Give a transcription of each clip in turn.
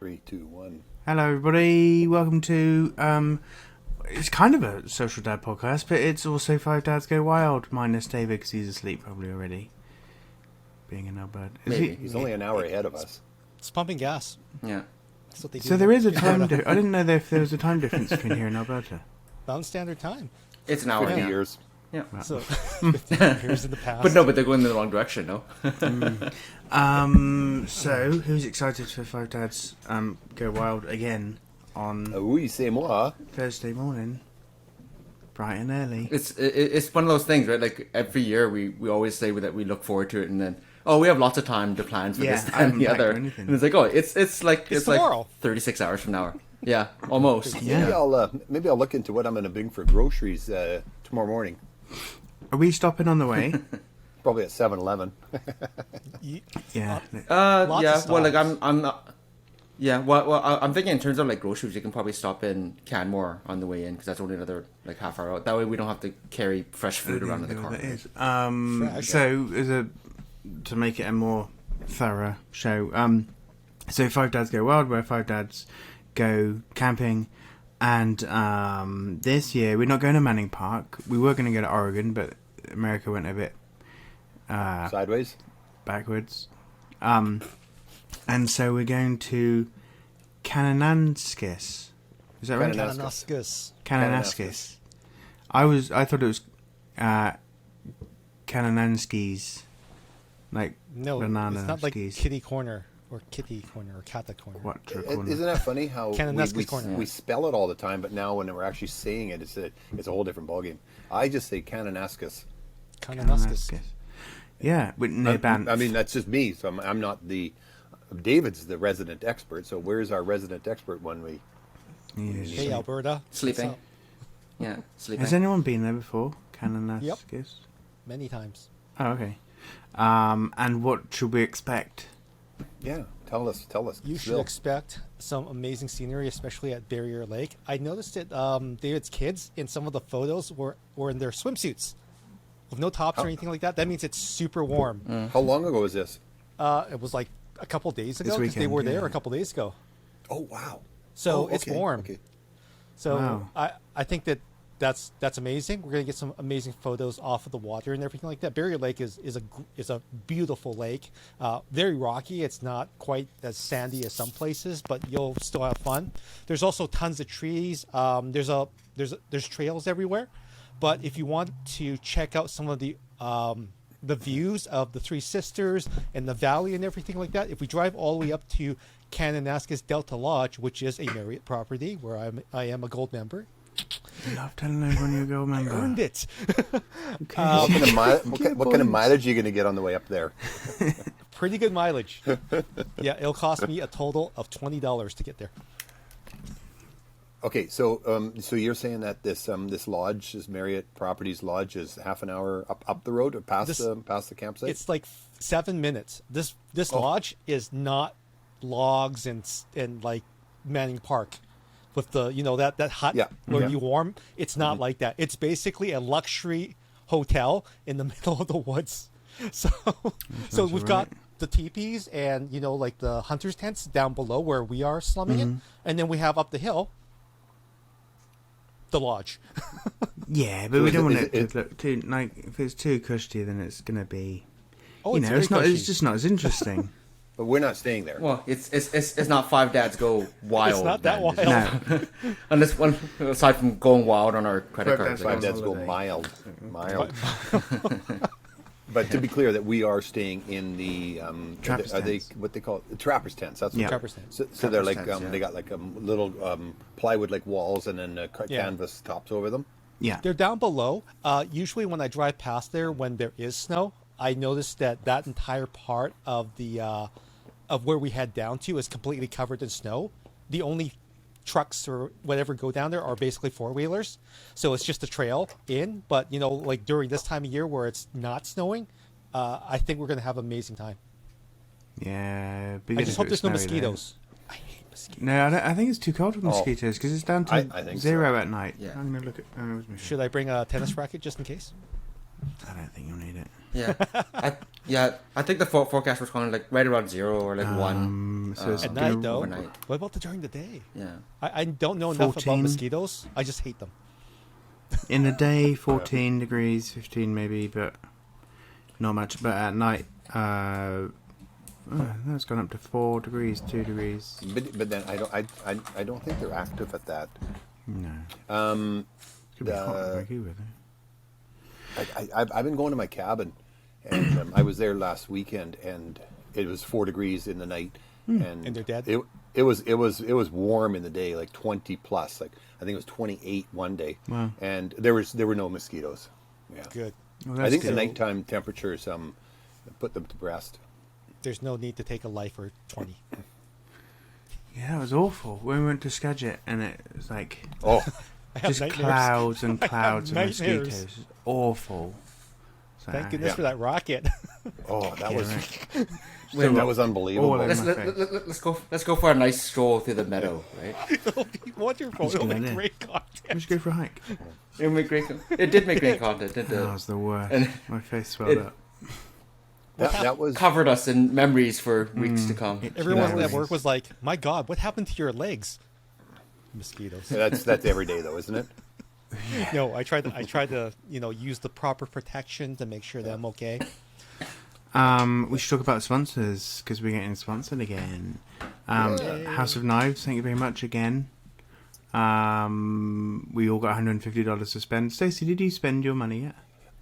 3, 2, 1. Hello, everybody. Welcome to it's kind of a Social Dad podcast, but it's also Five Dads Go Wild, minus David because he's asleep probably already. Being in Alberta, He's only an hour ahead of us. It's pumping gas. Yeah. That's what they do. So there is a time. I didn't know if there was a time difference between here and Alberta. Mountain Standard Time. It's an hour. 50 yeah. years. Yeah. Wow. So 50 years in the past. But they're going in the wrong direction, no? So who's excited for Five Dads Go Wild again on Oui, c'est moi. Thursday morning, bright and early? It's one of those things, right? Like every year we always say that we look forward to it, and then we have lots of time to plan for this and the other, and it's like it's like 36 hours from now. Yeah, almost. Yeah. Maybe I'll look into what I'm going to bring for groceries tomorrow morning. Are we stopping on the way? Probably at 7-Eleven. Yeah. Yeah. Well, like I'm not. Yeah. Well, I'm thinking in terms of like groceries, you can probably stop in Canmore on the way in because that's only another like half hour out. That way we don't have to carry fresh food around in the car. That is. So to make it a more thorough show, so Five Dads Go Wild, where Five Dads go camping, and this year we're not going to Manning Park. We were going to go to Oregon, but America went a bit Sideways? backwards. And so we're going to Kananaskis. Is that right? Kananaskis. I thought it was Kananaskis, like No, banana it's not like skis. Kitty Corner or Kitty Corner or Kata Corner. Isn't that funny how Kananaskis corner. we spell it all the time, but now when we're actually saying it, it's a whole different ballgame. I just say Kananaskis. Kananaskis. Yeah, with no bands. I mean, that's just me. So I'm not the... David's the resident expert, so where's our resident expert when we... Hey, Alberta. Sleeping. Yeah, sleeping. Has anyone been there before? Kananaskis? Yep. Many times. Oh, okay. And what should we expect? Yeah, tell us. You should expect some amazing scenery, especially at Barrier Lake. I noticed that David's kids in some of the photos were in their swimsuits with no tops or anything like that. That means it's super warm. How long ago was this? It was like a couple days ago because they were there a couple days ago. Oh, wow. So it's warm. Okay. So Wow. I think that's amazing. We're gonna get some amazing photos off of the water and everything like that. Barrier Lake is a beautiful lake, very rocky. It's not quite as sandy as some places, but you'll still have fun. There's also tons of trees. There's trails everywhere. But if you want to check out some of the views of the Three Sisters and the valley and everything like that, if we drive all the way up to Kananaskis Delta Lodge, which is a Marriott property where I am a gold member. I love telling everyone you're a gold member. Earned it. What kind of mileage are you going to get on the way up there? Pretty good mileage. Yeah, it'll cost me a total of $20 to get there. Okay, so you're saying that this lodge, this Marriott Properties Lodge, is half an hour up the road or past the campsite? It's like 7 minutes. This lodge is not logs and like Manning Park with the that hut where you warm. It's not like that. It's basically a luxury hotel in the middle of the woods. So we've got the teepees and like the hunters tents down below where we are slumming it, and then we have up the hill the lodge. Yeah, but we don't want it to look too like if it's too cushy, then it's gonna be. It's not. Cushy. It's just not as interesting. But we're not staying there. Well, it's not Five Dads Go Wild. It's not that wild. No. Unless one aside from going wild on our credit cards. Five Dads go mild. But to be clear, that we are staying in the Trappers tents. What they call it? The trappers tents. That's what Trappers tents. So they're like tents, they got like little plywood like walls and then canvas tops over them. Yeah. They're down below. Usually when I drive past there when there is snow, I notice that entire part of the of where we head down to is completely covered in snow. The only trucks or whatever go down there are basically four-wheelers. So it's just a trail in. But, like during this time of year where it's not snowing, I think we're going to have an amazing time. Yeah. I just hope there's no mosquitoes. I hate mosquitoes. No, I think it's too cold for mosquitoes because it's down to I think 0 so. at night. Yeah. I'm going to look at... Should I bring a tennis racket just in case? I don't think you'll need it. Yeah, I think the forecast was kind of like right around 0 or like 1. So it's At night, though. overnight. What about during the day? Yeah. I don't know enough about 14. mosquitoes. I just hate them. In the day, 14 degrees, 15 maybe, but not much. But at night, it's gone up to 4 degrees, 2 degrees. But then I don't think they're active at that. No. It's gonna be hot like you with it. I've been going to my cabin, and I was there last weekend, and it was 4 degrees in the night, and they're dead? It was warm in the day, like 20 plus. Like I think it was 28 one day, Wow. and there were no mosquitoes. Yeah, Good. Well, I think good. the nighttime temperatures put them to rest. There's no need to take a life for 20. Yeah, it was awful. When we went to Skagit, and it was like Oh, I have just nightmares. clouds and clouds of nightmares. mosquitoes. It was awful. So, Thank goodness Yeah. for that rocket. oh, that was right. that was unbelievable. All over Let's, my let, face. let's go for a nice stroll through the meadow, right? It'll be wonderful. That's a It'll good make idea. great We content. should go for a hike. It did make great content, didn't That it? was the worst. And My face swelled up. that was Covered us in memories for weeks to come. Everyone That at work was- was like, "My God, what happened to your legs?" Mosquitoes. that's every day though, isn't it? No, I tried to use the proper protection to make sure that I'm okay. We should talk about sponsors because we're getting sponsored again. House of Knives, thank you very much again. We all got $150 to spend. Stacey, did you spend your money yet?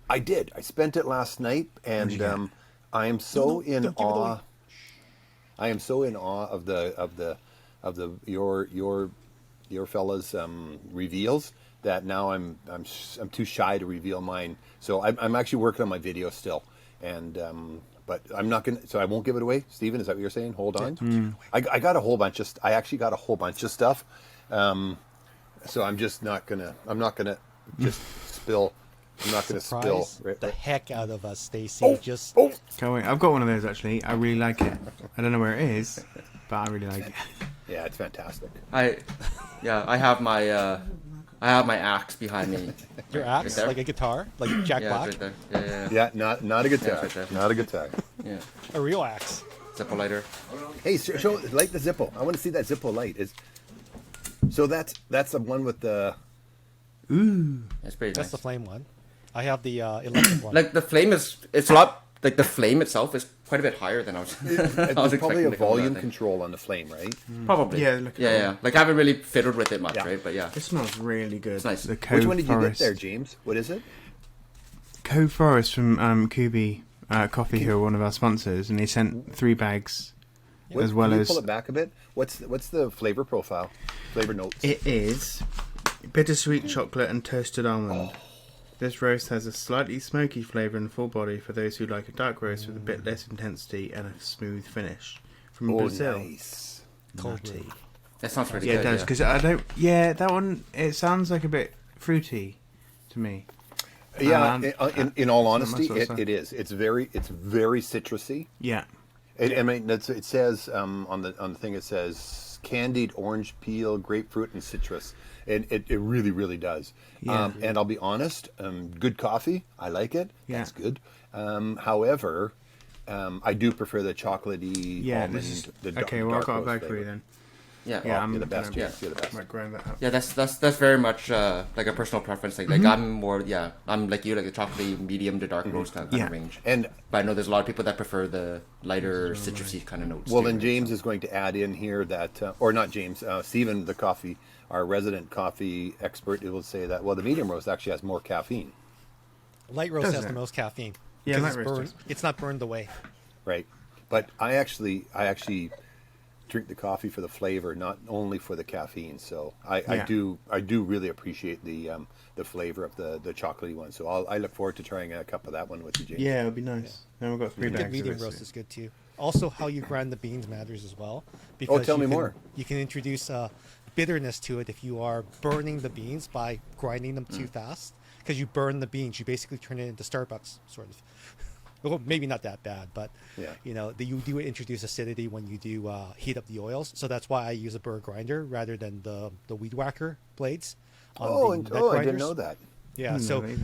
I did. I spent it last night, and I am so in don't give it away. awe. I am so in awe of the your fellas reveals that now I'm too shy to reveal mine. So I'm actually working on my video still, and but I'm not gonna. So I won't give it away. Steven, is that what you're saying? Hold on. I got a whole bunch of. I actually got a whole bunch of stuff. So I'm just not gonna. I'm not gonna just spill. I'm not gonna spill. Surprise the heck out of us, Stacy. Oh, Just oh. Can't wait. I've got one of those actually. I really like it. I don't know where it is, but I really like it. Yeah, it's fantastic. I have my axe behind me. your axe, there. like a guitar, like Jack Yeah, Black, it's right there. Yeah. Yeah, not a guitar. Yeah, it's right there. Not a guitar. Yeah. a real axe. Zippo lighter. Hey, show light the Zippo. I want to see that Zippo light. So that's the one with the. Ooh. That's pretty That's nice. the flame one. I have the electric one. Like the flame it's a lot. Like the flame itself is quite a bit higher than I was. I was There's probably expecting a to come volume with that thing. control on the flame, right? Probably. Yeah, look at yeah, that. yeah. Like I haven't really fiddled with it much, Yeah. right? But yeah. It smells really good. It's nice. The Which Cove one did you get Forest. there, James? What is it? Cove Forest from Kubi Coffee, who are one of our sponsors, and they sent 3 bags, as well Can you as pull it back a bit. What's the flavor profile? Flavor notes. it is bittersweet chocolate and toasted almond. This roast has a slightly smoky flavour and full body for those who like a dark roast with a bit less intensity and a smooth finish. From Brazil. Nice. Nutty. That sounds really Yeah, good. it does, because I don't... Yeah, that one, it sounds like a bit fruity to me. Yeah, in all my honesty, sort of stuff. it is. It's very citrusy. Yeah. I mean, it says on the thing. It says candied orange peel, grapefruit, and citrus. And it really, really does. Yeah. And I'll be honest, good coffee. I like it. Yeah. That's good. However, I do prefer the chocolatey Yeah, almond. this is... the Okay, well, I've dark got a roast bag for flavor. you then. Yeah. Yeah, I'm You're the best. gonna- James. You're the best. Might grind that up. Yeah, that's very much like a personal preference thing. Like I'm more, I'm like you, like the chocolatey medium to dark roast kind Yeah. of range. And But I know there's a lot of people that prefer the lighter citrusy kind of notes. well, too, then right? James is going to add in here that, or not James, Stephen, our resident coffee expert, will say that the medium roast actually has more caffeine, Light roast Does has it? the most caffeine. Yeah, because light it's roast burned. does. It's not burned away. right? But I actually drink the coffee for the flavor, not only for the caffeine. So I Yeah. do really appreciate the flavor of the chocolatey one. So I look forward to trying a cup of that one with you, James. Yeah, it'll be nice. Then we've got 3 Good bags medium of it. roast is good too. Also, how you grind the beans matters as well. Because tell me you can- more. You can introduce bitterness to it if you are burning the beans by grinding them too fast. Because you burn the beans, you basically turn it into Starbucks, sort of. Well, maybe not that bad, but Yeah. you do introduce acidity when you do heat up the oils. So that's why I use a burr grinder rather than the weed whacker blades. on the net I didn't grinders. know that. Yeah, No, so either.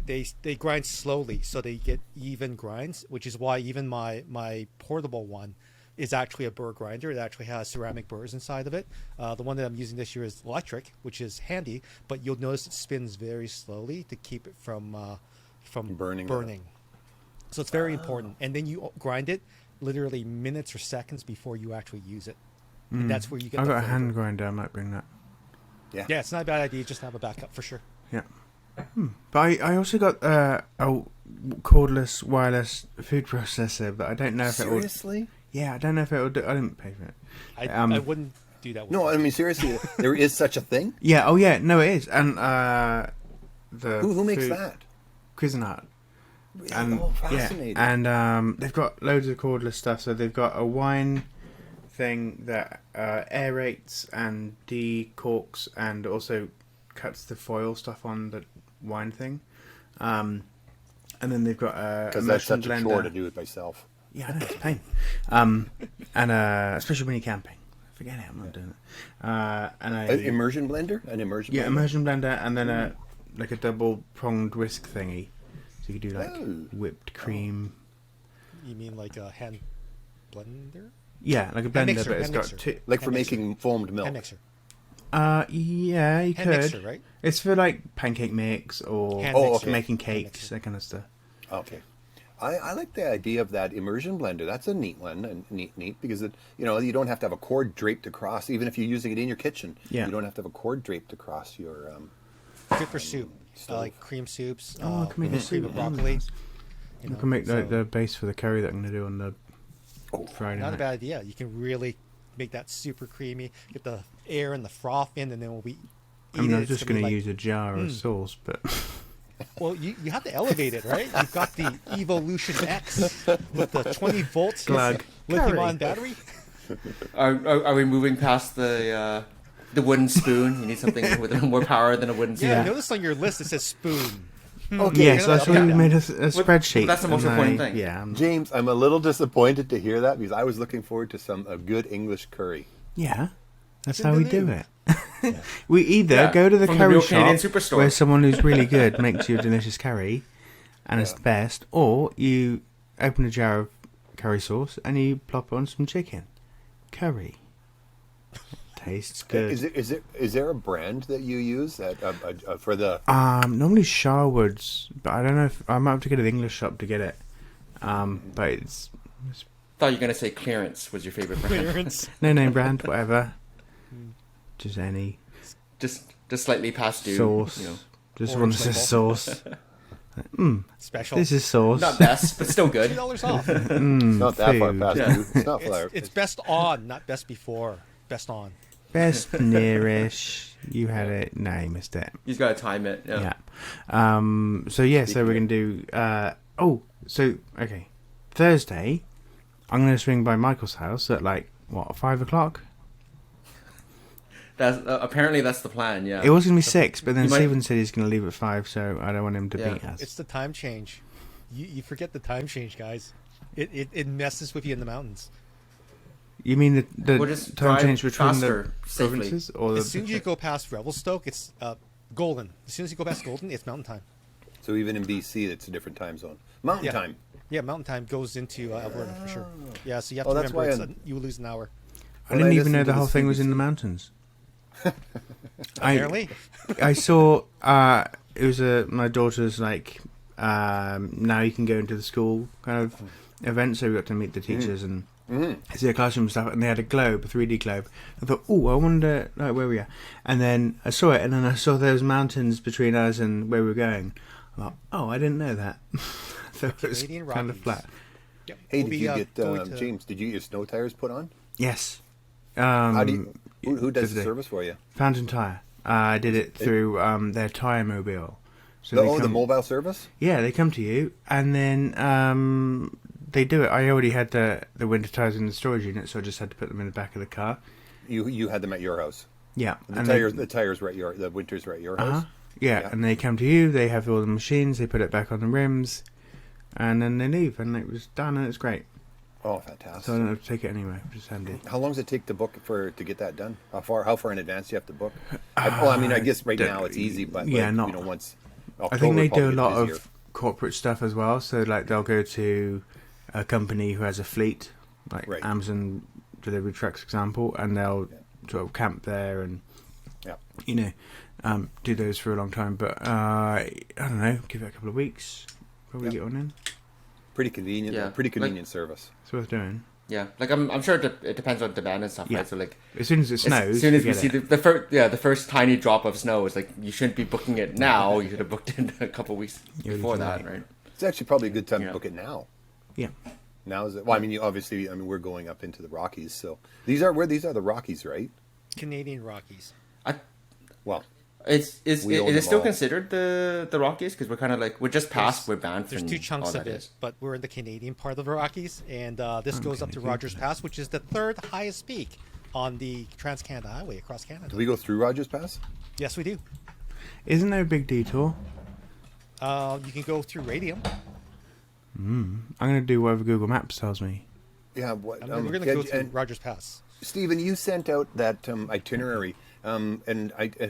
they grind slowly, so they get even grinds, which is why even my portable one is actually a burr grinder. It actually has ceramic burrs inside of it. The one that I'm using this year is electric, which is handy, but you'll notice it spins very slowly to keep it from burning. So it's very important. And then you grind it literally minutes or seconds before you actually use it. And that's where you get. I've got a flavor. hand grinder. I might bring that. Yeah, it's not a bad idea. Just have a backup for sure. Yeah. But I also got a cordless wireless food processor, but I don't know if it will. Seriously? Yeah, I don't know if it will do. I didn't pay for it. I wouldn't do that. No, I mean seriously, there is such a thing. Yeah. Oh, yeah. No, it is. And Who makes that? Cuisinart. Yeah, And fascinating. yeah, and they've got loads of cordless stuff. So they've got a wine thing that aerates and decorks and also cuts the foil stuff on the wine thing. And then they've got a Because that's immersion such a blender. chore to do it myself. Yeah, I know, it's a pain. And especially when you're camping. Forget it, I'm not doing it. And An immersion blender? An immersion blender? immersion blender, and then a double pronged whisk thingy. So you could do like whipped cream. You mean like a hand blender? Yeah, like a blender, mixer, but it's hand got mixer. two. Like for Hand mixer. making foamed milk. Hand mixer. Yeah, you Hand could. mixer, right? It's for like pancake mix or Hand mixer. okay. making Hand cakes, mixer. that kind of stuff. Okay. I like the idea of that immersion blender. That's a neat one, and neat because you don't have to have a cord draped across, even if you're using it in your kitchen. Yeah. You don't have to have a cord draped across your. Good for soup, stove. like cream soups. I can make a cream soup. of broccoli. I can make the base for the curry that I'm going to do on the Friday Not night. a bad idea. You can really make that super creamy. Get the air and the froth in, and then when we eat I mean, it, I'm it's just gonna going be to use a jar of sauce, but Well, you have to elevate it, right? You've got the Evolution X with the 20 volts Glug. lithium-ion battery. Are we moving past the wooden spoon? You need something with a little more power than a wooden spoon. Yeah, I noticed on your list it says spoon. Okay. yes, I saw you made a spreadsheet. that's the most and important thing. Yeah, James, I'm a little disappointed to hear that because I was looking forward to a good English curry. yeah, that's in how the we do name. it. We either Yeah, go to the from the curry real shop Canadian superstore. where someone who's really good makes you a delicious curry, and it's the best, or you open a jar of curry sauce and you plop on some chicken. Curry. Tastes good. Is there a brand that you use for the? Normally Sharwood's, but I don't know if I might have to go to the English shop to get it. But it's Thought you were gonna say clearance was your favorite brand. Clearance. no name brand, whatever. Just any just slightly past due. sauce. You know, Just Orange one that says label. sauce. Special. This is sauce. not best, but still good. $2 off. It's not that far food. past Yeah. you. It's not far. It's best on, not best before. Best on. Best nearish. You had it. No, you missed it. You've got to time it. Yeah. Yeah. So we're gonna do. Okay. Thursday, I'm gonna swing by Michael's house at 5:00. That's apparently that's the plan. Yeah. It was gonna be 6, but then You might- Stephen said he's gonna leave at 5, so I don't want him to Yeah. beat us. It's the time change. You forget the time change, guys. It messes with you in the mountains. You mean the We'll just time drive change between faster, the safely. provinces, or As soon as you go past Revelstoke, it's Golden. As soon as you go past Golden, it's mountain time. So even in BC, it's a different time zone. Mountain Yeah. time. Yeah, mountain time goes into Alberta for sure. Yeah, so you have Oh, to that's remember why you lose an hour. I didn't even listened know to the whole the thing was in CBC. the mountains. Apparently. I saw it was my daughter's now you can go into the school kind of event, so we got to meet the teachers and see the classroom stuff, and they had a 3D globe. I thought, I wonder where we are, and then I saw it, and then I saw those mountains between us and where we were going. I thought, I didn't know that. So it was Canadian kind of Rockies. flat. Yep. Hey, We'll did be, you get going to- James? Did you get your snow tires put on? Yes. How do you? Who does the today. service for you? Fountain Tire. I did it through their tire mobile. So The mobile service? Yeah, they come to you, and then they do it. I already had the winter tires in the storage unit, so I just had to put them in the back of the car. You had them at your house. Yeah, The tires were at the winters were at your house. Yeah, and they come to you. They have all the machines. They put it back on the rims, and then they leave, and it was done, and it's great. Oh, fantastic! So I don't have to take it anywhere, which is handy. How long does it take to book to get that done? How far in advance do you have to book? I guess right now it's easy, but yeah, like, not once. I think they do a probably lot busier. of corporate stuff as well. So like they'll go to a company who has a fleet, like Right. Amazon delivery trucks, example, and they'll sort of camp there and do those for a long time. But I don't know, give it a couple of weeks, probably get one in. Pretty convenient. Yeah. Pretty convenient service. It's worth doing. Yeah, like I'm sure it depends on demand and stuff, Yeah. right? So like As soon as it snows, as soon as we forget see it. the first tiny drop of snow, it's like you shouldn't be booking it now. You should have booked it a couple of weeks before that, right? It's actually probably a good time Yeah. to book it now. Yeah. Now is it? Well, I mean, we're going up into the Rockies, so these are the Rockies, right? Canadian Rockies. Well, Is We own it them still all. considered the Rockies? Because we're kind of like we're just past where Banff. There's and two chunks all of that it, is. but we're in the Canadian part of the Rockies, and this goes up to Rogers Pass, which is the third highest peak on the Trans-Canada Highway across Canada. do we go through Rogers Pass? Yes, we do. Isn't there a big detour? You can go through Radium. I'm going to do whatever Google Maps tells me. Yeah. What? We're going to go through Rogers Pass. Stephen, you sent out that itinerary, and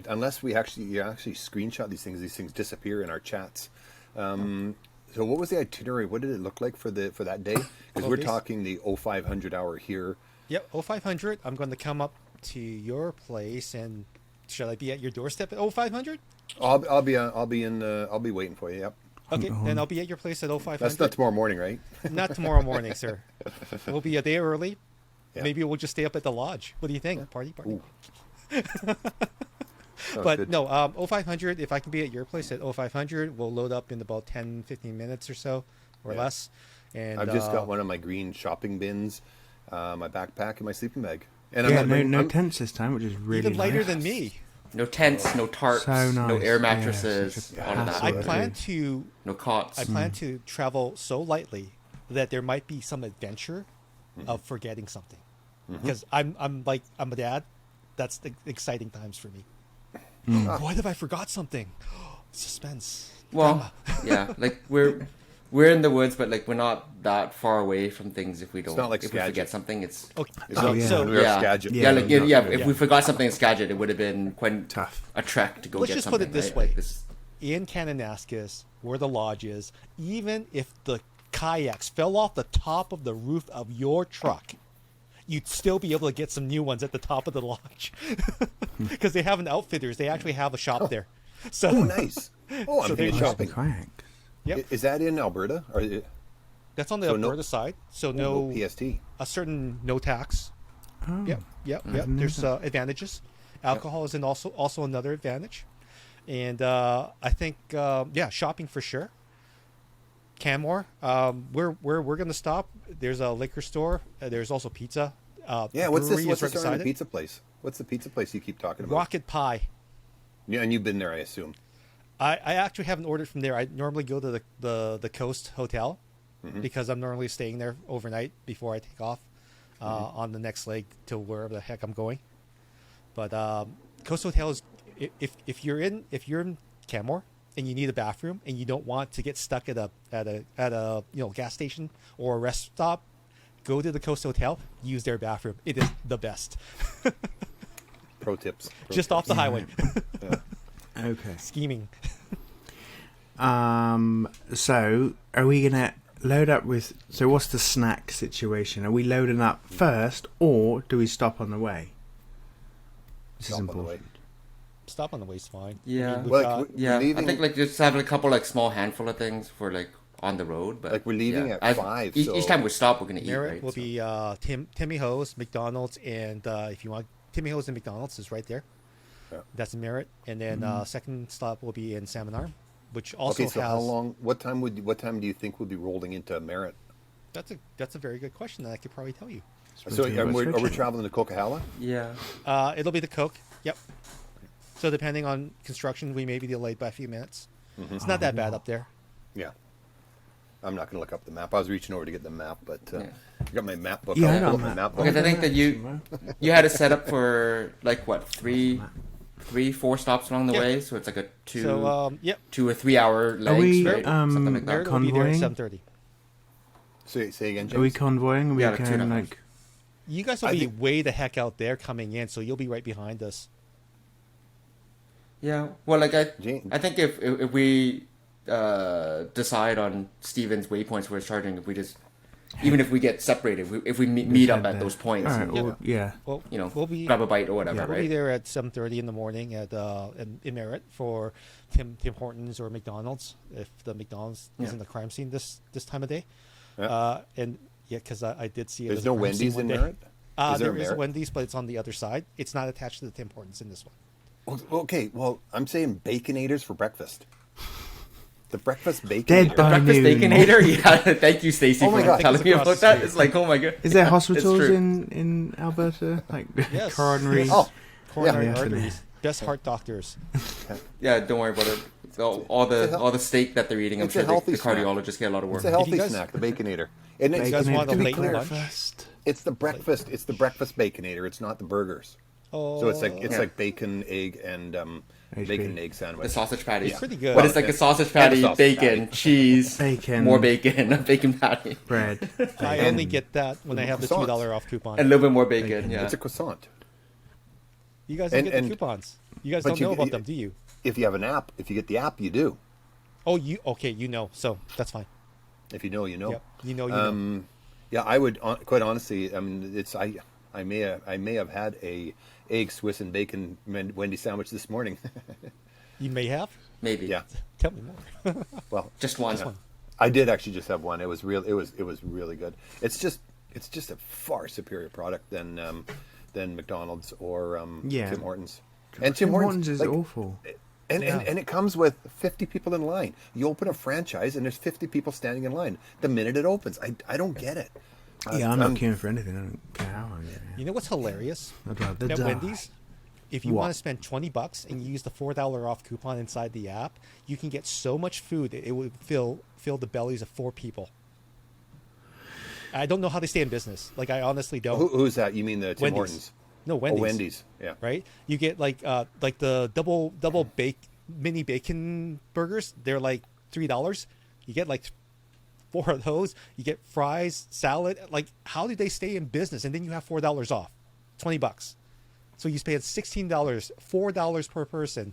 unless you actually screenshot these things disappear in our chats. So what was the itinerary? What did it look like for that day? Because we're talking the 0500 hour here. Yep, 0500. I'm going to come up to your place, and shall I be at your doorstep at 0500? I'll be waiting for you. Yep. Okay, then I'll be at your place at 0500. That's not tomorrow morning, right? Not tomorrow morning, sir. We'll be a day early. Yeah. Maybe we'll just stay up at the lodge. What do you think? Party. Ooh. But good. no, 0500, if I can be at your place at 0500, we'll load up in about 10, 15 minutes or so, or Yeah. less. And I've just got one of my green shopping bins, my backpack, and my sleeping bag. And Yeah, I'm no tents this time, which is really even lighter nice. than me. No tents, no tarps, So no nice. air Yeah, mattresses, such a all of that. I hassle. plan to No cots. I plan to travel so lightly that there might be some adventure of forgetting something. Because I'm a dad. That's the exciting times for me. What if I forgot something? Suspense. Well, yeah, like we're in the woods, but like we're not that far away from things. If we don't, not like if we Skagit. forget something, it's Okay. It's not yeah. So we're yeah, Skagit. yeah, like yeah, Yeah. If we forgot something in Skagit, it would have been quite Tough. a trek to go let's get just something. put it this right? way: Like this, in Kananaskis, where the lodge is, even if the kayaks fell off the top of the roof of your truck, you'd still be able to get some new ones at the top of the lodge because they have an outfitters. They actually have a shop there. So Oh, nice. Oh, I'm So doing there's shopping. Kayak. Yep, Is that in Alberta? Or that's on the so no- Alberta side. So no no PST? a certain no tax. Oh. Yep. didn't know There's that. Advantages. Alcohol is also another advantage, and I think shopping for sure. Canmore, we're gonna stop. There's a liquor store. There's also pizza. Yeah. What's brewery this? What's is the right story on beside the it. pizza place? What's the pizza place you keep talking about? Rocket Pie. Yeah, and you've been there, I assume. I actually haven't ordered from there. I normally go to the Coast Hotel because I'm normally staying there overnight before I take off on the next leg to wherever the heck I'm going. But Coast Hotel is if you're in Canmore and you need a bathroom and you don't want to get stuck at a gas station or a rest stop, go to the Coast Hotel. Use their bathroom. It is the best. Pro tips. Just off the highway. Okay. Scheming. So are we gonna load up with? So what's the snack situation? Are we loading up first, or do we stop on the way? This is Stop on the way. important. Stop on the way's fine. Yeah. we've Well, got- we're yeah, leaving- I think like just having a couple like small handful of things for like on the road, but Like, we're leaving yeah. at 5, Each so- time we stop, we're gonna eat. Merritt Right? will So- be Timmy Ho's, McDonald's, and if you want Timmy Ho's and McDonald's is right there. Yeah. That's in Merritt, and then second stop will be in Salmon Arm, which also Okay, so has. how long? What time do you think we'll be rolling into Merritt? That's a very good question that I could probably tell you. So Speaking of are we switching. traveling to Coquihalla? Yeah. It'll be the Coke. Yep. So depending on construction, we may be delayed by a few minutes. It's not that bad up there. Yeah. I'm not going to look up the map. I was reaching over to get the map, but I got my map book. Yeah, I'll I got pull up a my map. map book. Because I think that you had it set up for like what 4 stops along the Yeah. way, so it's like a two So yep. 2 or 3 hour legs, we, right? Something like that. Merritt will be there at Convoying? 7:30. Say again, James. Are we convoying? Are we Yeah, like 2.5 going hours. like? You guys will I be think- way the heck out there coming in, so you'll be right behind us. Yeah. Well, like Gene. I think if we decide on Steven's waypoints where it's charging, if we just even if we get separated, if we meet up at those points, All right, and, yeah. Well, you know, we'll be grab a bite or whatever, we'll right? be there at 7:30 in the morning at in Merritt for Tim Hortons or McDonald's if the McDonald's isn't the crime scene this time of day. Yeah. And yeah, because I did see it. There's as a no crime scene Wendy's one in day. Merritt? There is a Wendy's, but it's on the other side. It's not attached to the Tim Hortons in this one. Well, okay, well, I'm saying Baconators for breakfast. The breakfast Dead Baconator. by Breakfast noon. Baconator. Yeah. Thank you, Stacey, Oh my for God. telling me Across about the that. street. It's like, oh my god. Is there It's hospitals true. in Alberta? Like Yes. coronary? Oh, Coronary Yeah. arteries, best heart doctors. Yeah, don't worry about it. So all the steak that they're eating, I'm It's sure a the healthy snack. cardiologists get a lot of work. it's a healthy guys- snack, the Baconator. And it's, You guys want a to be late clear lunch? first. it's the breakfast. It's the breakfast Baconator. It's not the burgers. Oh, So it's Yeah. like bacon, egg, and bacon and egg sandwich. The sausage patty. It's pretty good. But it's like a sausage patty, sausage bacon, patty. cheese, Bacon. more bacon, a bacon patty, Bread. I and- only get that when I have the croissants. $2 off coupon. and a little bit more bacon. Yeah. It's a croissant. You guys don't and- get the and- coupons. You guys but don't you- know about you- them, do you? If you have an app, if you get the app, you do. Oh, you know, so that's fine. If you know, you know. Yep, you know. Yeah, I would quite honestly. I mean, I may have had a egg Swiss and bacon Wendy sandwich this morning. You may have. Maybe. Yeah. Tell me more. Well, Just one. one. I did actually just have one. It was real. It was really good. It's just a far superior product than McDonald's or Yeah. Tim Hortons. And Tim Hortons is like, awful. And, Yeah. and it comes with 50 people in line. You open a franchise and there's 50 people standing in line the minute it opens. I don't get it. Yeah, I'm not queuing for anything. I don't care how I get it. You know what's hilarious? I'd rather At die. Wendy's, if you What? want to spend $20 and you use the $4 off coupon inside the app, you can get so much food that it would fill the bellies of 4 people. I don't know how they stay in business. Like, I honestly don't. Who's that? You mean the Tim Wendy's. Hortons? No, Wendy's. Oh, Wendy's. Yeah. Right? You get like the double mini bacon burgers. They're like $3. You get like 4 of those. You get fries, salad. Like, how do they stay in business? And then you have $4 off, $20. So you spend $16, $4 per person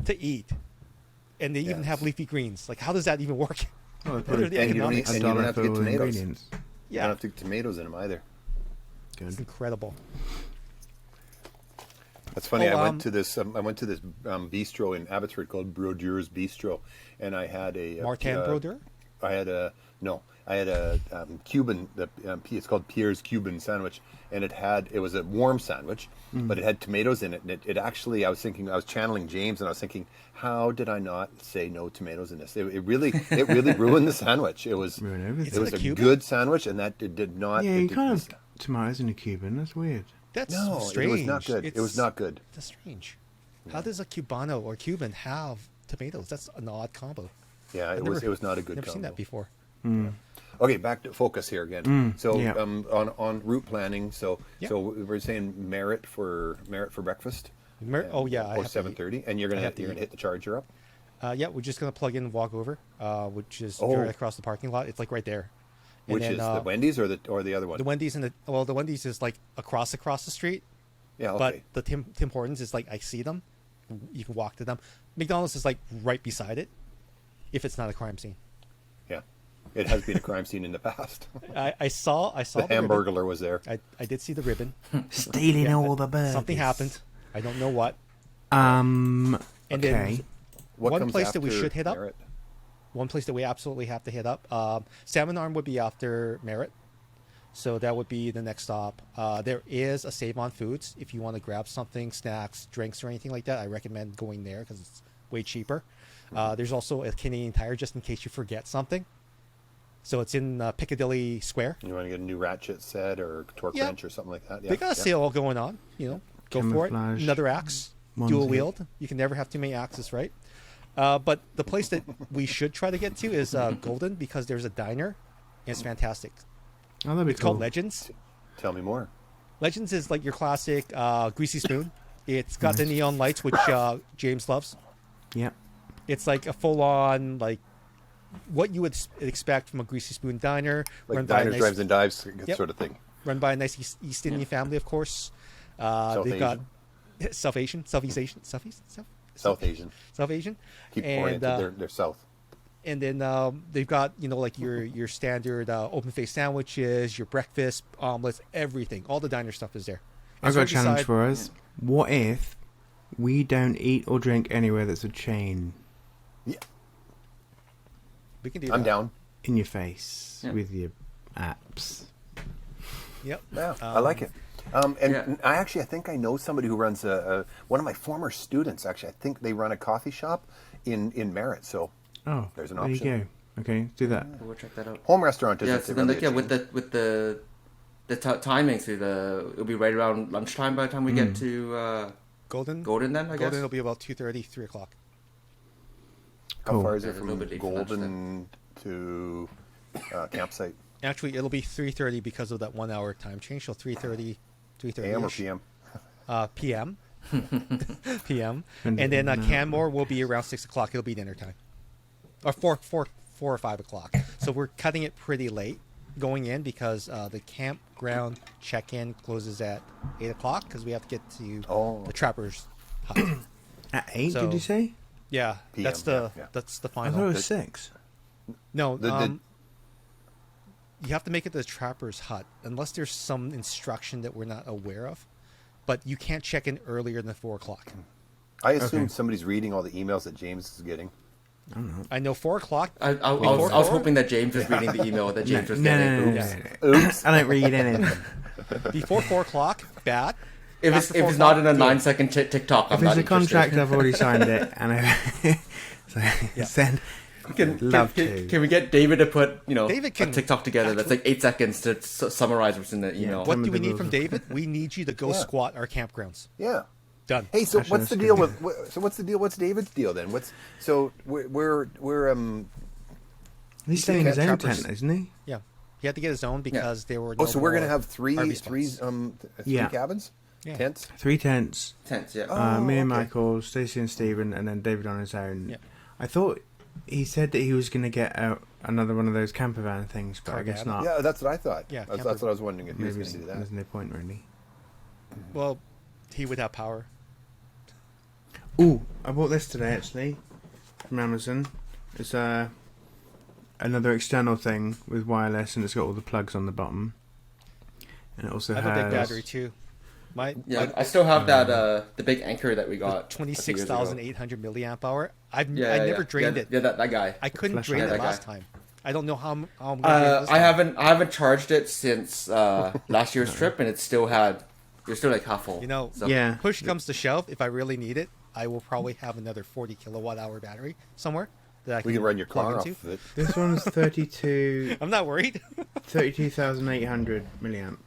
to eat, and they even Yes. have leafy greens. Like, how does that even work? Oh, What are the and you don't economics? eat- a you don't dollar have to for get tomatoes. ingredients. You Yeah, don't have to get tomatoes in them either. Good. it's incredible. That's funny. Oh, I went to this bistro in Abbotsford called Brodeur's Bistro, and I had a Martin Brodeur? I had a Cuban. It's called Pierre's Cuban sandwich, and it was a warm sandwich, but it had tomatoes in it. And it actually, I was channeling James, and I was thinking, how did I not say no tomatoes in this? It really ruined the sandwich. It was Ruin everything. it was a a Cuban? good sandwich, and that it did not. Yeah, it you did- can't have tomatoes in a Cuban. That's weird. That's No, strange. it was not good. It was not good. That's strange. How does a Cubano or Cuban have tomatoes? That's an odd combo. Yeah, I've it never- was not a good Never seen combo. that before. Okay, back to focus here again. So yeah. on route planning. So Yeah. so we're saying Merritt for breakfast. Oh yeah, I Or have to 7:30, and you're I gonna have to you're gonna eat. hit the charger up. Yeah, we're just gonna plug in and walk over, which is Oh. right across the parking lot. It's like right there. And Which then, is the Wendy's or the other one? the Wendy's and the Wendy's is like across the street, Yeah, okay. but the Tim Hortons is like I see them. You can walk to them. McDonald's is like right beside it, if it's not a crime scene. Yeah, it has been a crime scene in the past. I saw The ribbon. Hamburglar was there. I did see the ribbon. Stealing Yeah, all the burgers. Something happened. I don't know what. And And okay. then What one comes place that we after should hit up. Merritt? One place that we absolutely have to hit up. Salmon Arm would be after Merritt, so that would be the next stop. There is a Save on Foods if you want to grab something, snacks, drinks, or anything like that. I recommend going there because it's way cheaper. There's also a Canadian Tire just in case you forget something. So it's in Piccadilly Square. You want to get a new ratchet set or torque Yeah. wrench or something like that? Yeah, They got a yeah. sale going on. You know, go for it. Camouflage. Another axe, Onesie. dual wield. You can never have too many axes, right? But the place that we should try to get to is Golden because there's a diner. And it's fantastic. Oh, that'd be It's cool. called Legends. Tell me more. Legends is like your classic greasy spoon. It's got the neon lights, which James loves. Yeah. It's like a full-on like what you would expect from a greasy spoon diner. Like run by a diners, nice- drives, and dives Yep. sort of thing. run by a nice East Indian family, of course. They've got South Asian. South Asian. South Asian. Keep And, oriented. They're south. And then they've got, like your standard open face sandwiches, your breakfast, omelets, everything. All the diner stuff is there. I've got a challenge for us. What if we don't eat or drink anywhere that's a chain? Yeah. We can do that. I'm down. In your face with your apps. Yep. Yeah, I like it. I think I know somebody who runs one of my former students. Actually, I think they run a coffee shop in Merritt. So there's an option. There you go. Okay, do that. We'll check that out. Home restaurant. Yeah. So then, with the timing, so it'll be right around lunchtime by the time we get to Golden. Then I guess Golden will be about 2:30, 3 o'clock. How far is it a little from bit late for Golden to campsite? Actually, it'll be 3:30 because of that 1 hour time change. So 3:30 AM or PM? PM. PM. And then Canmore will be around 6 o'clock. It'll be dinner time. Or 4 or 5 o'clock. So we're cutting it pretty late going in because the campground check-in closes at 8 o'clock because we have to get to the Trapper's Hut. At 8, did you say? Yeah, PM, that's the I final. thought it was 6. No, you have to make it to the Trapper's Hut unless there's some instruction that we're not aware of. But you can't check in earlier than 4 o'clock. I assume somebody's reading all the emails that James is getting. I don't know. I know 4 o'clock. I was hoping that James was reading the email that James was getting. No. Oops. I don't read anything. Before 4 o'clock, bad. If it's not in a 9-second TikTok, I'm if not it's a contract, interested. I've already signed it, and send. Can we get David to put David a TikTok together that's like 8 seconds to summarize what's in the email? What do we need from David? We need you to go squat our campgrounds. Yeah. Done. Hey, so what's the deal with? So what's the deal? What's David's deal then? We're He's staying in his own Trappers. tent, isn't he? Yeah, he had to get his own because there were. No so we're gonna more have three RV spots. cabins, Yeah. tents. 3 tents. Tents, yeah. Me and okay. Michael, Stacey and Stephen, and then David on his own. Yeah. I thought he said that he was going to get another one of those camper van things, but I guess Carvan. not. Yeah, that's what I thought. Yeah, that's what I was wondering if he was Maybe going to do there's that. no point really. Well, he would have power. Ooh, I bought this today actually from Amazon. It's another external thing with wireless, and it's got all the plugs on the bottom. And it also I has have a big battery too. I still have that the big anchor that we got 26,800 milliamp hour. I never drained it. Yeah, that guy. I couldn't drain it last time. I don't know how I'm going to do this I time. haven't charged it since last year's trip, and you're still like half full. So. Yeah. Push comes to shove, if I really need it, I will probably have another 40 kilowatt hour battery somewhere that We can run your plug car into. off of it. This one's 32,800 milliamp,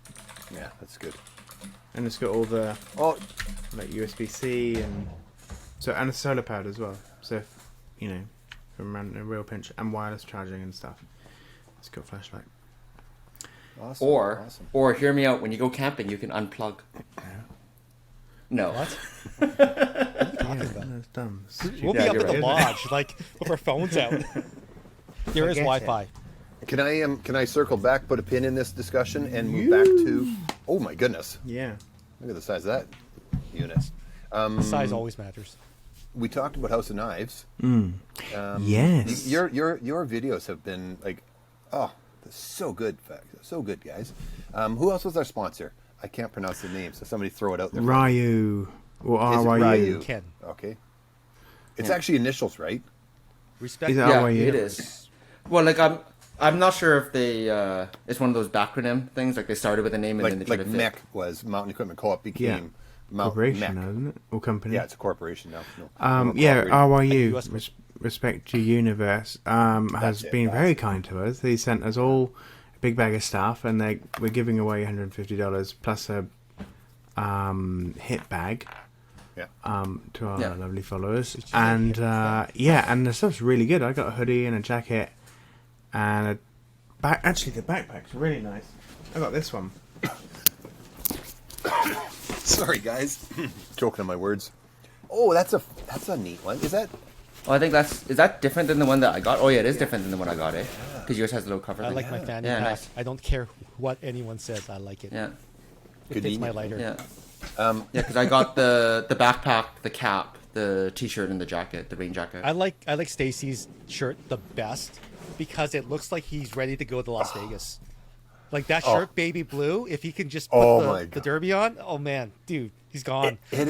Yeah, that's good. and it's got all the like USB-C and a solar pad as well. So if, from a real pinch and wireless charging and stuff. It's got a flashlight. Awesome. Or hear me out. When you go camping, you can unplug. No. What? That's dumb. We'll be up at the lodge, like with our phones out. There is Wi-Fi. Can I circle back, put a pin in this discussion, and move back to? Oh my goodness! Yeah. Look at the size of that unit. Size always matters. We talked about House of Knives. Yes. Your videos have been like, so good, so good, guys. Who else was our sponsor? I can't pronounce the name, so somebody throw it out there. Ryu. Or Is it RYU. Ryu? Ken. Okay. It's actually initials, right? Respect. Is it Yeah, RYU? it is. Well, like I'm not sure if they it's one of those backronym things. Like they started with a name and then they tried to fit. MEC was Mountain Equipment Co-op became Mount Corporation, MEC. isn't it? Or company? Yeah, it's a corporation now. No, RYU, US Respect to Universe, has been very kind to us. They sent us all a big bag of stuff, and we're giving away $150 plus a hit bag. Yeah. To our lovely followers, and and the stuff's really good. I got a hoodie and a jacket, and actually the backpack's really nice. I got this one. Sorry, guys. Choking on my words. Oh, that's a neat one. Is that? Oh, I think is that different than the one that I got? Oh yeah, it is different than the one I got, because yours has a little cover. I thing. like my fanny Yeah, pack. nice. I don't care what anyone says. I like it. Yeah. It fits my lighter. Yeah. Because I got the backpack, the cap, the t-shirt and the jacket, the rain jacket. I like Stacy's shirt the best because it looks like he's ready to go to Las Vegas. Like that shirt, baby blue. If he can just put the derby on, oh man, dude, he's gone. It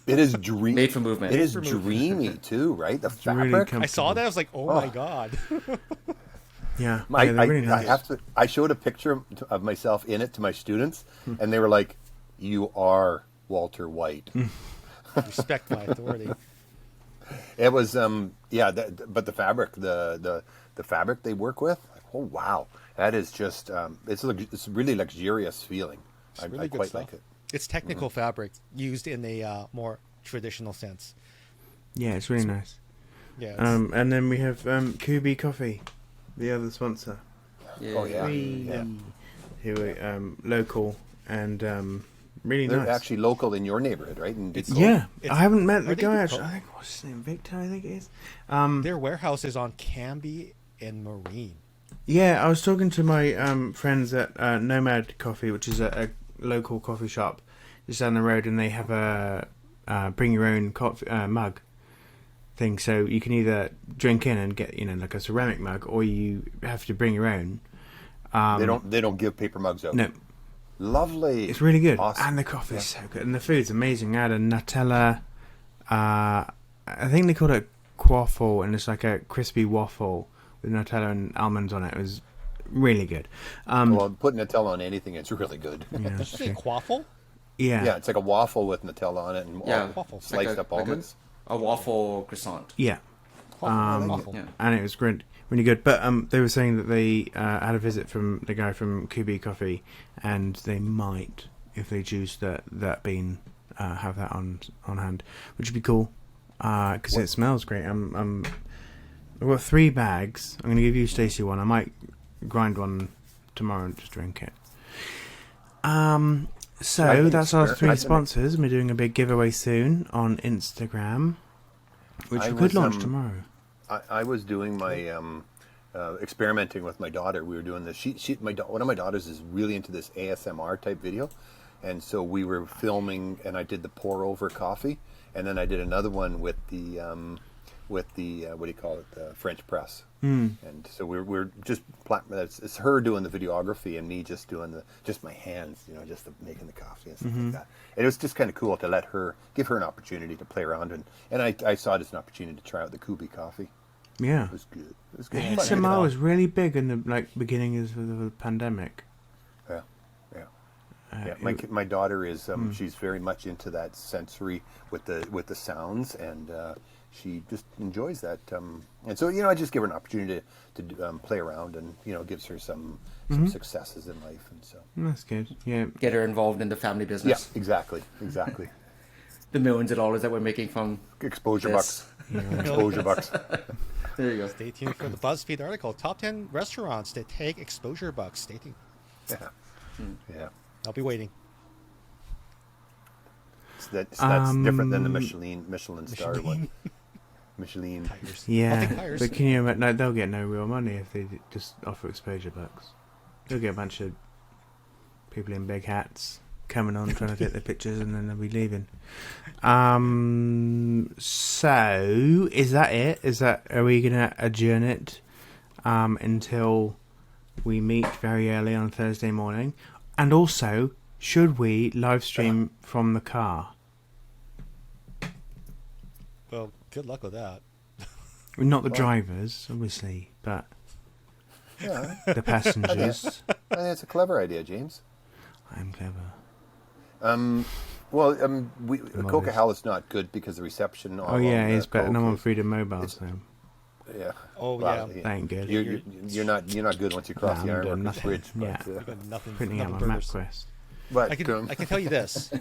is dreamy. Made for movement. It is dreamy too, right? The fabric. Really I saw that. I was like, oh my god. Yeah, really nice. I showed a picture of myself in it to my students, and they were like, "You are Walter White." Respect my authority. It was but the fabric, the fabric they work with, like, oh wow, that is just it's a really luxurious feeling. I quite like it. It's technical fabric used in a more traditional sense. Yeah, it's really nice. Yeah. And then we have Kubi Coffee, the other sponsor. Yeah. Oh yeah. Who are local and really They're nice. actually local in your neighborhood, right? I haven't met the guy actually. I think what's his name, Victor. I think it is. Their warehouse is on Canby and Marine. Yeah, I was talking to my friends at Nomad Coffee, which is a local coffee shop just down the road, and they have a bring your own coffee mug thing. So you can either drink in and get like a ceramic mug, or you have to bring your own. They don't give paper mugs out. No. Lovely. It's really good. Awesome. And the coffee's so good. And the food's amazing. I had a Nutella, I think they called it quaffle, and it's like a crispy waffle with Nutella and almonds on it. It was really good. Well, putting Nutella on anything, it's really good. Yeah, Did you say quaffle? Yeah. Yeah, it's like a waffle with Nutella on it and waffle. sliced up almonds. A waffle croissant. Yeah. Waffle. Yeah. And it was great, really good. But they were saying that they had a visit from the guy from Kubi Coffee, and they might, if they choose that bean, have that on hand, which would be cool because it smells great. I've got 3 bags. I'm going to give you Stacey one. I might grind one tomorrow and just drink it. So that's our 3 sponsors, and we're doing a big giveaway soon on Instagram, which we could launch tomorrow. I was doing my experimenting with my daughter. We were doing this. One of my daughters is really into this ASMR type video, and so we were filming, and I did the pour over coffee, and then I did another one with the what do you call it, the French press. And so we're just it's her doing the videography and me just doing just my hands, just making the coffee and stuff like that. And it was just kind of cool to give her an opportunity to play around, and I saw it as an opportunity to try out the Kubi coffee. Yeah, It was good. It was good. ASMR was really big in the beginning of the pandemic. Yeah. My daughter is she's very much into that sensory with the sounds, and she just enjoys that. And so I just give her an opportunity to play around, and gives her some successes in life, and so That's good. Yeah, Get her involved in the family business. yeah, exactly. The millions of dollars that we're making from Exposure this. bucks. Exposure bucks. There you go. Stay tuned for the BuzzFeed article. Top 10 restaurants that take exposure bucks. Stay tuned. Yeah. I'll be waiting. That's different than the Michelin star one. Michelin. Tires. I'll yeah. take tires. But can you imagine? No, they'll get no real money if they just offer exposure bucks. They'll get a bunch of people in big hats coming on trying to take their pictures, and then they'll be leaving. So is that it? Are we gonna adjourn it until we meet very early on Thursday morning? And also, should we live stream from the car? Well, good luck with that. Well, not the drivers, obviously, but the passengers. I think it's a clever idea, James. I'm clever. Coquihalla is not good because the reception. Oh yeah, it's better. No on Freedom Mobile, so yeah. Oh, Well, yeah. thank good. You're not good once you cross the I'm doing Ironworkers nothing. Bridge. Yeah. You've got nothing. Printing out my nothing map burgers. quest. But I can tell you this.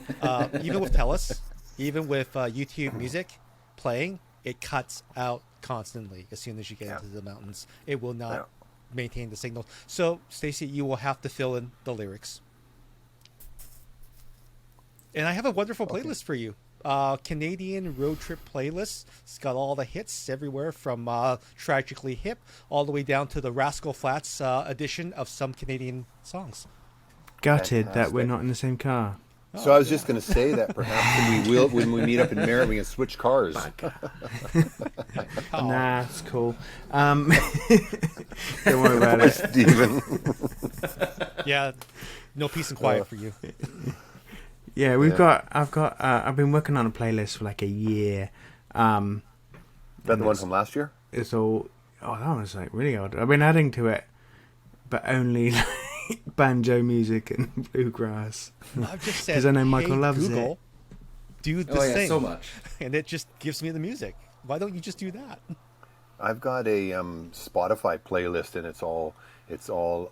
Even with TELUS, even with YouTube Music playing, it cuts out constantly as soon as you get into the mountains. It will not maintain the signal. So, Stacey, you will have to fill in the lyrics. And I have a wonderful playlist for you. Canadian road trip playlist. It's got all the hits everywhere from Tragically Hip all the way down to the Rascal Flatts edition of some Canadian songs. Gutted that Fantastic. we're not in the same car. So I was just going to say that perhaps when we meet up in Merritt, we can switch cars. Nah, it's cool. Don't worry about it, Steven. Yeah, no peace and quiet for you. Yeah, I've been working on a playlist for like a year. That the one from last year? It's all. Oh, that was like really odd. I've been adding to it, but only like banjo music and bluegrass. I've just said, because I know Michael loves Google, it. Do this thing so much, and it just gives me the music. Why don't you just do that? I've got a Spotify playlist, and it's all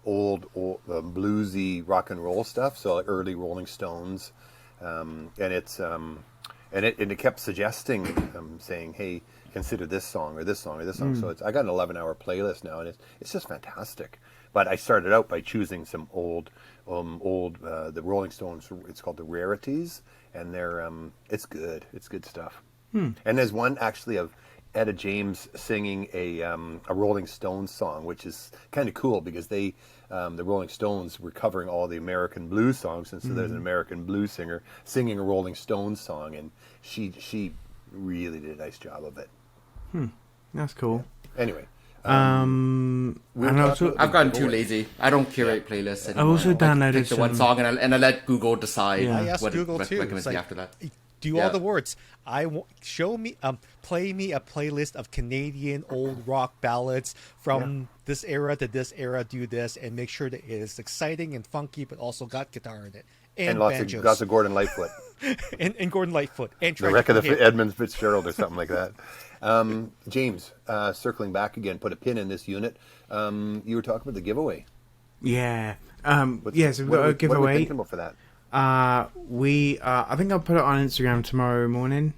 old bluesy rock and roll stuff. So like early Rolling Stones, and it's and it kept suggesting, saying, "Hey, consider this song or this song or this song." So I got an 11-hour playlist now, and it's just fantastic. But I started out by choosing some old the Rolling Stones. It's called the Rarities, and they're it's good. It's good stuff. And there's one actually of Etta James singing a Rolling Stones song, which is kind of cool because the Rolling Stones were covering all the American blues songs, and so there's an American blues singer singing a Rolling Stones song, and she really did a nice job of it. That's cool. Anyway, And also, I've gotten too lazy. I don't curate playlists anymore. I also downloaded pick the one song and I let Google decide. I asked what Google too. recommends It's me like, after that. do all the words. Play me a playlist of Canadian old rock ballads from this era to this era. Do this and make sure that it is exciting and funky, but also got guitar in it and lots of Gordon Lightfoot. and Gordon Lightfoot and The Wreck of the Edmund Fitzgerald or something like that. James, circling back again, put a pin in this unit. You were talking about the giveaway. Yeah. So we've got a giveaway. What are we thinking about for that? I think I'll put it on Instagram tomorrow morning.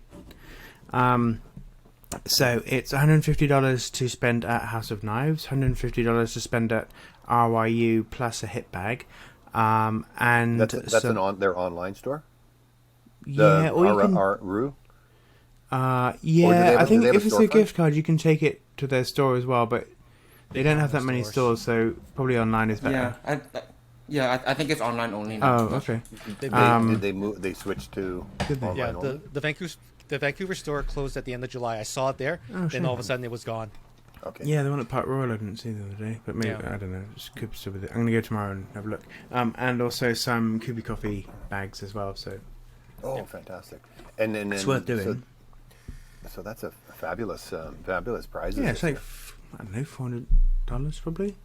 So it's $150 to spend at House of Knives, $150 to spend at RYU plus a hip bag. And that's their online store. Yeah, or you can. Rue? Yeah, I think if it's a gift card, you can take it to their store as well, but they don't have that many stores, so probably online is better. I think it's online only now. Oh, okay. Did they move? They switched to online only? The Vancouver store closed at the end of July. I saw it there, then all of a sudden it was gone. Okay. Yeah, the one at Park Royal I didn't see the other day, but maybe I don't know. Just could still be there. I'm gonna go tomorrow and have a look. And also some Kubi Coffee bags as well. So. Oh, fantastic! And then it's worth doing. So that's a fabulous prize. Yeah, it's like I don't know, $400 probably.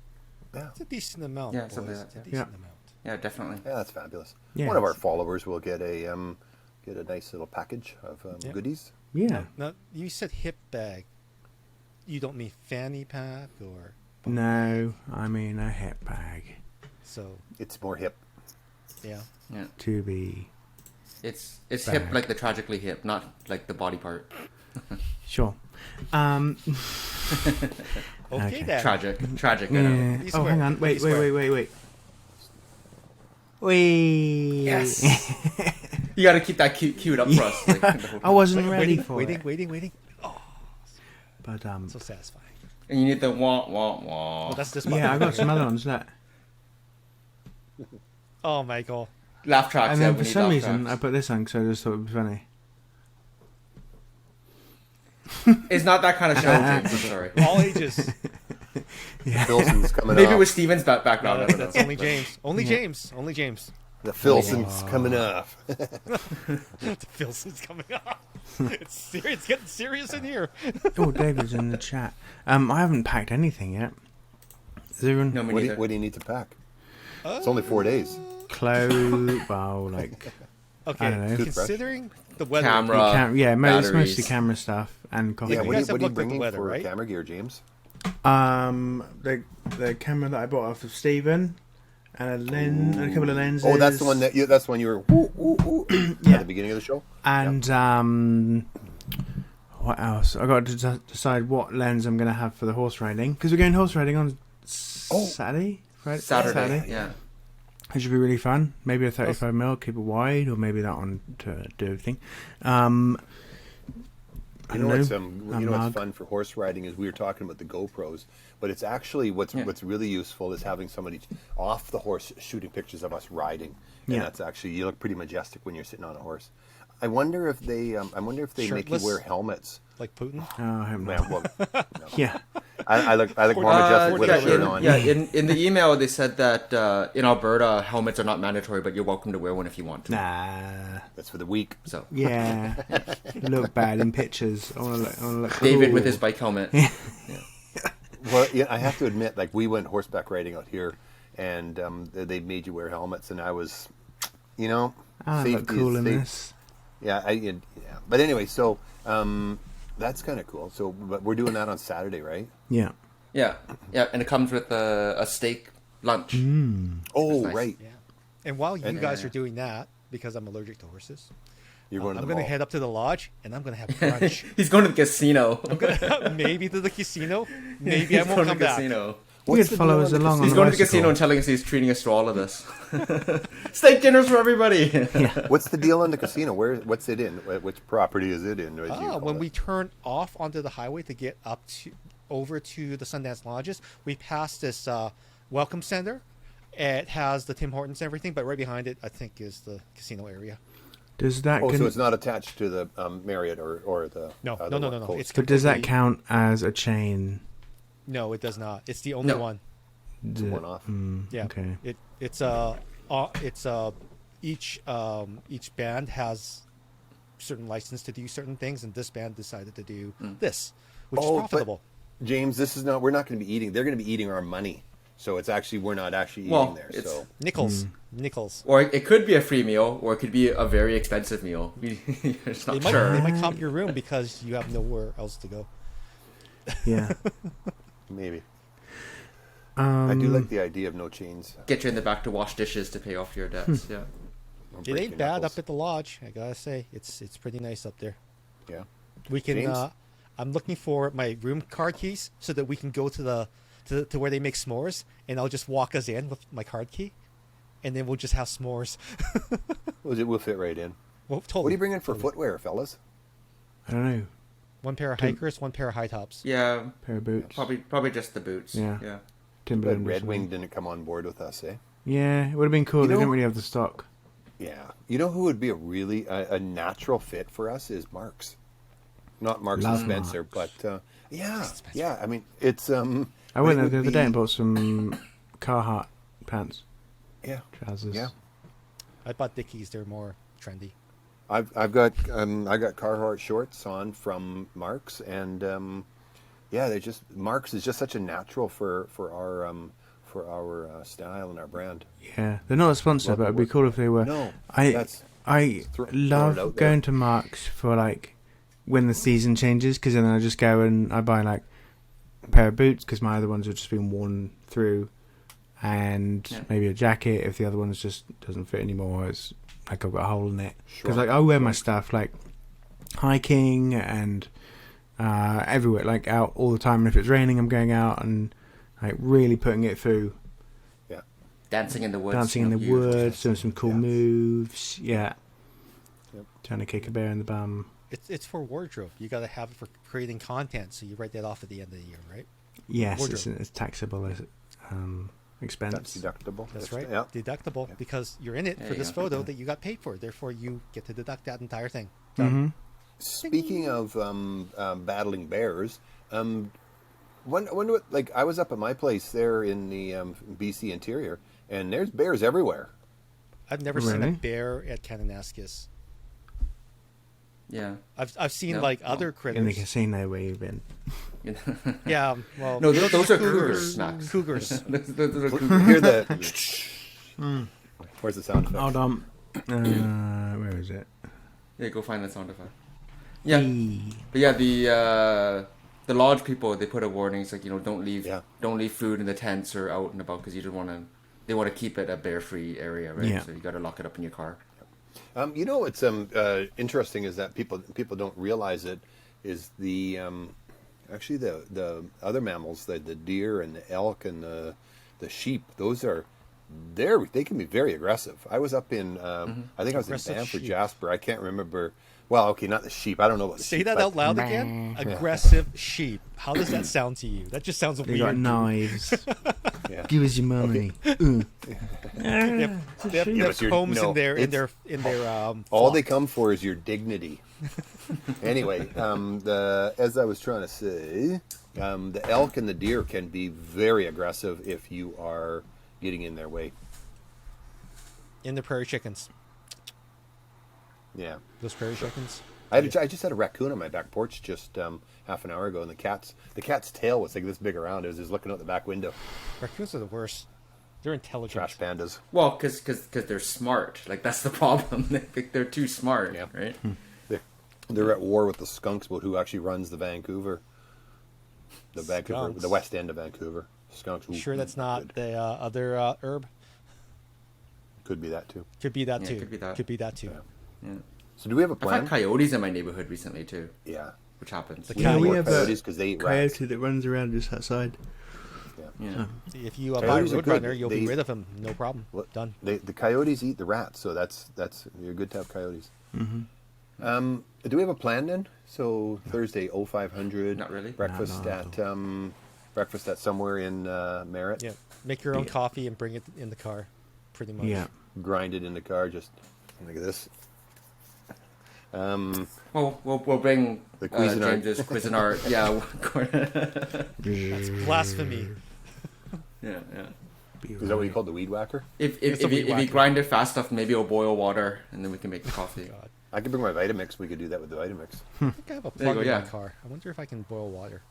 Yeah, it's a decent amount. Yeah, boys. something It's a like that. decent amount. Yeah, definitely. Yeah, that's fabulous. Yeah, one of our followers will get a nice little package of goodies. Yeah. Now, you said hip bag. You don't mean fanny pack or? No, I mean a hip bag. So it's more hip. Yeah. To be. It's hip like the tragically hip, not like the body part. Sure. Okay, Okay. then. Tragic. Yeah. Oh, hang on. Wait. Wait. Yes. You got to keep that queued up for us. Like, I wasn't ready for it. Waiting. Oh, But so satisfying. and you need the wah wah wah. Oh, that's this. Yeah, I got some other ones. Look. Oh, Michael. Laugh tracks. And Yeah, then we for need some laugh reason, tracks. I put this on because I just thought it was funny. It's not that kind of show. James, I'm sorry. All ages. Filson's coming Maybe off. with Steven's background. I don't know. That's only James. Only James. The Filson's coming off. The Filson's coming off. It's serious. It's getting serious in here. Oh, David's in the chat. I haven't packed anything yet. Is everyone No, me What neither. do you need to pack? It's only 4 days. clothes? Well, like Okay, I don't know. considering the weather. Camera. it's mostly batteries. camera stuff and coffee. Yeah, you what guys are have you looked at the bringing weather, for right? camera gear, James? The camera that I bought off of Stephen, and a lens, and a couple of lenses. Oh, that's the one that that's when you were at the beginning of the show. And what else? I got to decide what lens I'm going to have for the horse riding because we're going horse riding on Saturday. Saturday. Yeah. It should be really fun. Maybe a 35mm, keep it wide, or maybe that one to do everything. what's fun for horse riding is we were talking about the GoPros, but it's actually what's really useful is having somebody off the horse shooting pictures of us riding, and that's actually, you look pretty majestic when you're sitting on a horse. I wonder if they make you wear helmets like Putin. Oh, I hope Man, not. well, no. Yeah. I look more majestic with a shirt on. Yeah, in the email they said that in Alberta helmets are not mandatory, but you're welcome to wear one if you want to. Nah. That's for the weak. So Yeah. Look bad in pictures. I want to look David cool. with his bike helmet. Well, yeah, I have to admit, like we went horseback riding out here, and they made you wear helmets, and I was, I look cool in this. Yeah, but anyway, so that's kind of cool. So, but we're doing that on Saturday, right? Yeah. Yeah, and it comes with a steak lunch. Oh, nice. right. Yeah. And while you guys are doing that, because I'm allergic to horses, You're going to I'm the going to mall. head up to the lodge and I'm going to have brunch. He's going to the casino. I'm going to maybe to the casino. Maybe I He's won't going come to the back. casino. You could follow us along on He's the going to the bicycle. casino and telling us he's treating us to all of this. Steak dinners for everybody. What's the deal in the casino? What's it in? Which property is it in? as you call When it? we turn off onto the highway to get over to the Sundance Lodges, we pass this welcome center. It has the Tim Hortons and everything, but right behind it, I think, is the casino area. Does that? so it's not attached to the Marriott or the No. It's But does that completely- count as a chain? No, it does not. It's the only one. one off. Yeah. Okay. Each band has certain license to do certain things, and this band decided to do this, which is profitable. But James, we're not going to be eating. They're going to be eating our money. So it's actually, we're not actually eating Well, there. it's- So Nickels. Or it could be a free meal, or it could be a very expensive meal. It's not sure. They might comp your room because you have nowhere else to go. Yeah. maybe. I do like the idea of no chains. Get you in the back to wash dishes to pay off your debts. Yeah. Don't It break ain't your bad knuckles. up at the lodge. I gotta say, it's pretty nice up there. Yeah. We can. James? I'm looking for my room card keys so that we can go to to where they make s'mores, and I'll just walk us in with my card key, and then we'll just have s'mores. We'll fit right in. Well, totally. What are you bringing for footwear, fellas? I don't know. One pair of hikers, one pair of high tops. Yeah. Pair of boots. Probably just the boots. Yeah. Yeah. Timberland. But or Red something. Wing didn't come on board with us, eh? Yeah, it would have been cool. You They know- didn't really have the stock. Yeah. You know who would be a really a natural fit for us is Marks. Not Marks Love and Spencer, Marks. but yeah. I mean, it's I but went it there the would other day and be- bought some Carhartt pants, Yeah. trousers. Yeah. I bought Dickies. They're more trendy. I've got Carhartt shorts on from Marks, and they just Marks is just such a natural for our style and our brand. Yeah, they're not a sponsor, Love but the it'd be work. cool if they were. No, I that's throwing it love out going there. to Marks for like when the season changes, because then I just go and I buy like a pair of boots because my other ones have just been worn through, and maybe a jacket if the other one's just doesn't fit anymore. It's like I've got a hole in it because Sure. like I wear my stuff like hiking and everywhere, like out all the time. And if it's raining, I'm going out and like really putting it through. Yeah. Dancing in the woods. Dancing in the you- woods, doing some cool Yeah. moves. Yeah. Yep. Trying to kick a bear in the bum. It's for wardrobe. You got to have it for creating content, so you write that off at the end of the year, right? Yes, Wardrobe. it's taxable as expense. That's deductible. That's right. Yeah. Deductible because you're in it There for you this go. photo that you got paid for. Therefore, you get to deduct that entire thing. Mm-hmm. Speaking of battling bears, when like I was up at my place there in the BC interior, and there's bears everywhere. I've never seen a Really? bear at Kananaskis. Yeah. I've seen No, like no. other In the critters. casino where you've been. Yeah, well, No, those are cougars, Max. Cougars. Those are You cougars. hear the? Where's the sound effect? Hold on. Where is it? Yeah, go find that sound effect. Yeah. But yeah, the lodge people, they put a warning. It's like, don't leave food in the tents or out and about because you don't want to. They want to keep it a bear-free area, right? Yeah. So you got to lock it up in your car. What's interesting is that people don't realize it is the actually the other mammals, the deer and the elk and the sheep. Those are they can be very aggressive. I was up in I think I was in Aggressive Banff or sheep. Jasper. I can't remember, Well, okay, not the sheep. I don't know what. Say sheep, that but- out loud again. Aggressive sheep. How does that sound to you? That just sounds They weird. got knives. Yeah. Give us your money. They have but you're- combs no, in their All they flock. come for is your dignity. Anyway, as I was trying to say, the elk and the deer can be very aggressive if you are getting in their way. in the prairie chickens. Yeah. Those prairie chickens. I just had a raccoon on my back porch just half an hour ago, and the cat's tail was like this big around. It was just looking out the back window. Raccoons are the worst. They're intelligent. Trash pandas. Well, because they're smart. Like, that's the problem. They think they're too smart, Yeah. right? They're at war with the skunks about who actually runs the Skunks. the west end of Vancouver. Skunks. You sure that's not good. the other herb? Could be that too. Could be that Yeah, too. could be that. too. Yeah. Yeah. So do we have a I've plan? had coyotes in my neighborhood recently, too, Yeah. which happens. The We have coyote- more we have a coyotes because they eat rats. Coyote that runs around just outside. Yeah. If you buy a Coyotes are good. Roadrunner, you'll be They- rid of him. No problem. What- Done. The coyotes eat the rats, so that's you're good to have coyotes. Mm-hmm. Do we have a plan then? So Thursday, 0500. Not really. Breakfast No. at somewhere in Merritt. Yeah. Make your own Yeah. coffee and bring it in the car. Pretty much. Yeah. Grind it in the car. Just look at this. Well, we'll bring The Cuisinart. James's Cuisinart. Yeah. That's blasphemy. yeah. Is that what you call the weed whacker? If It's a if, you, weed if you whacker. grind it fast enough, maybe it'll boil water, and then we can make the coffee. God. I could bring my Vitamix. We could do that with the Vitamix. I think I have a There you plug go, in yeah. my car. I wonder if I can boil water.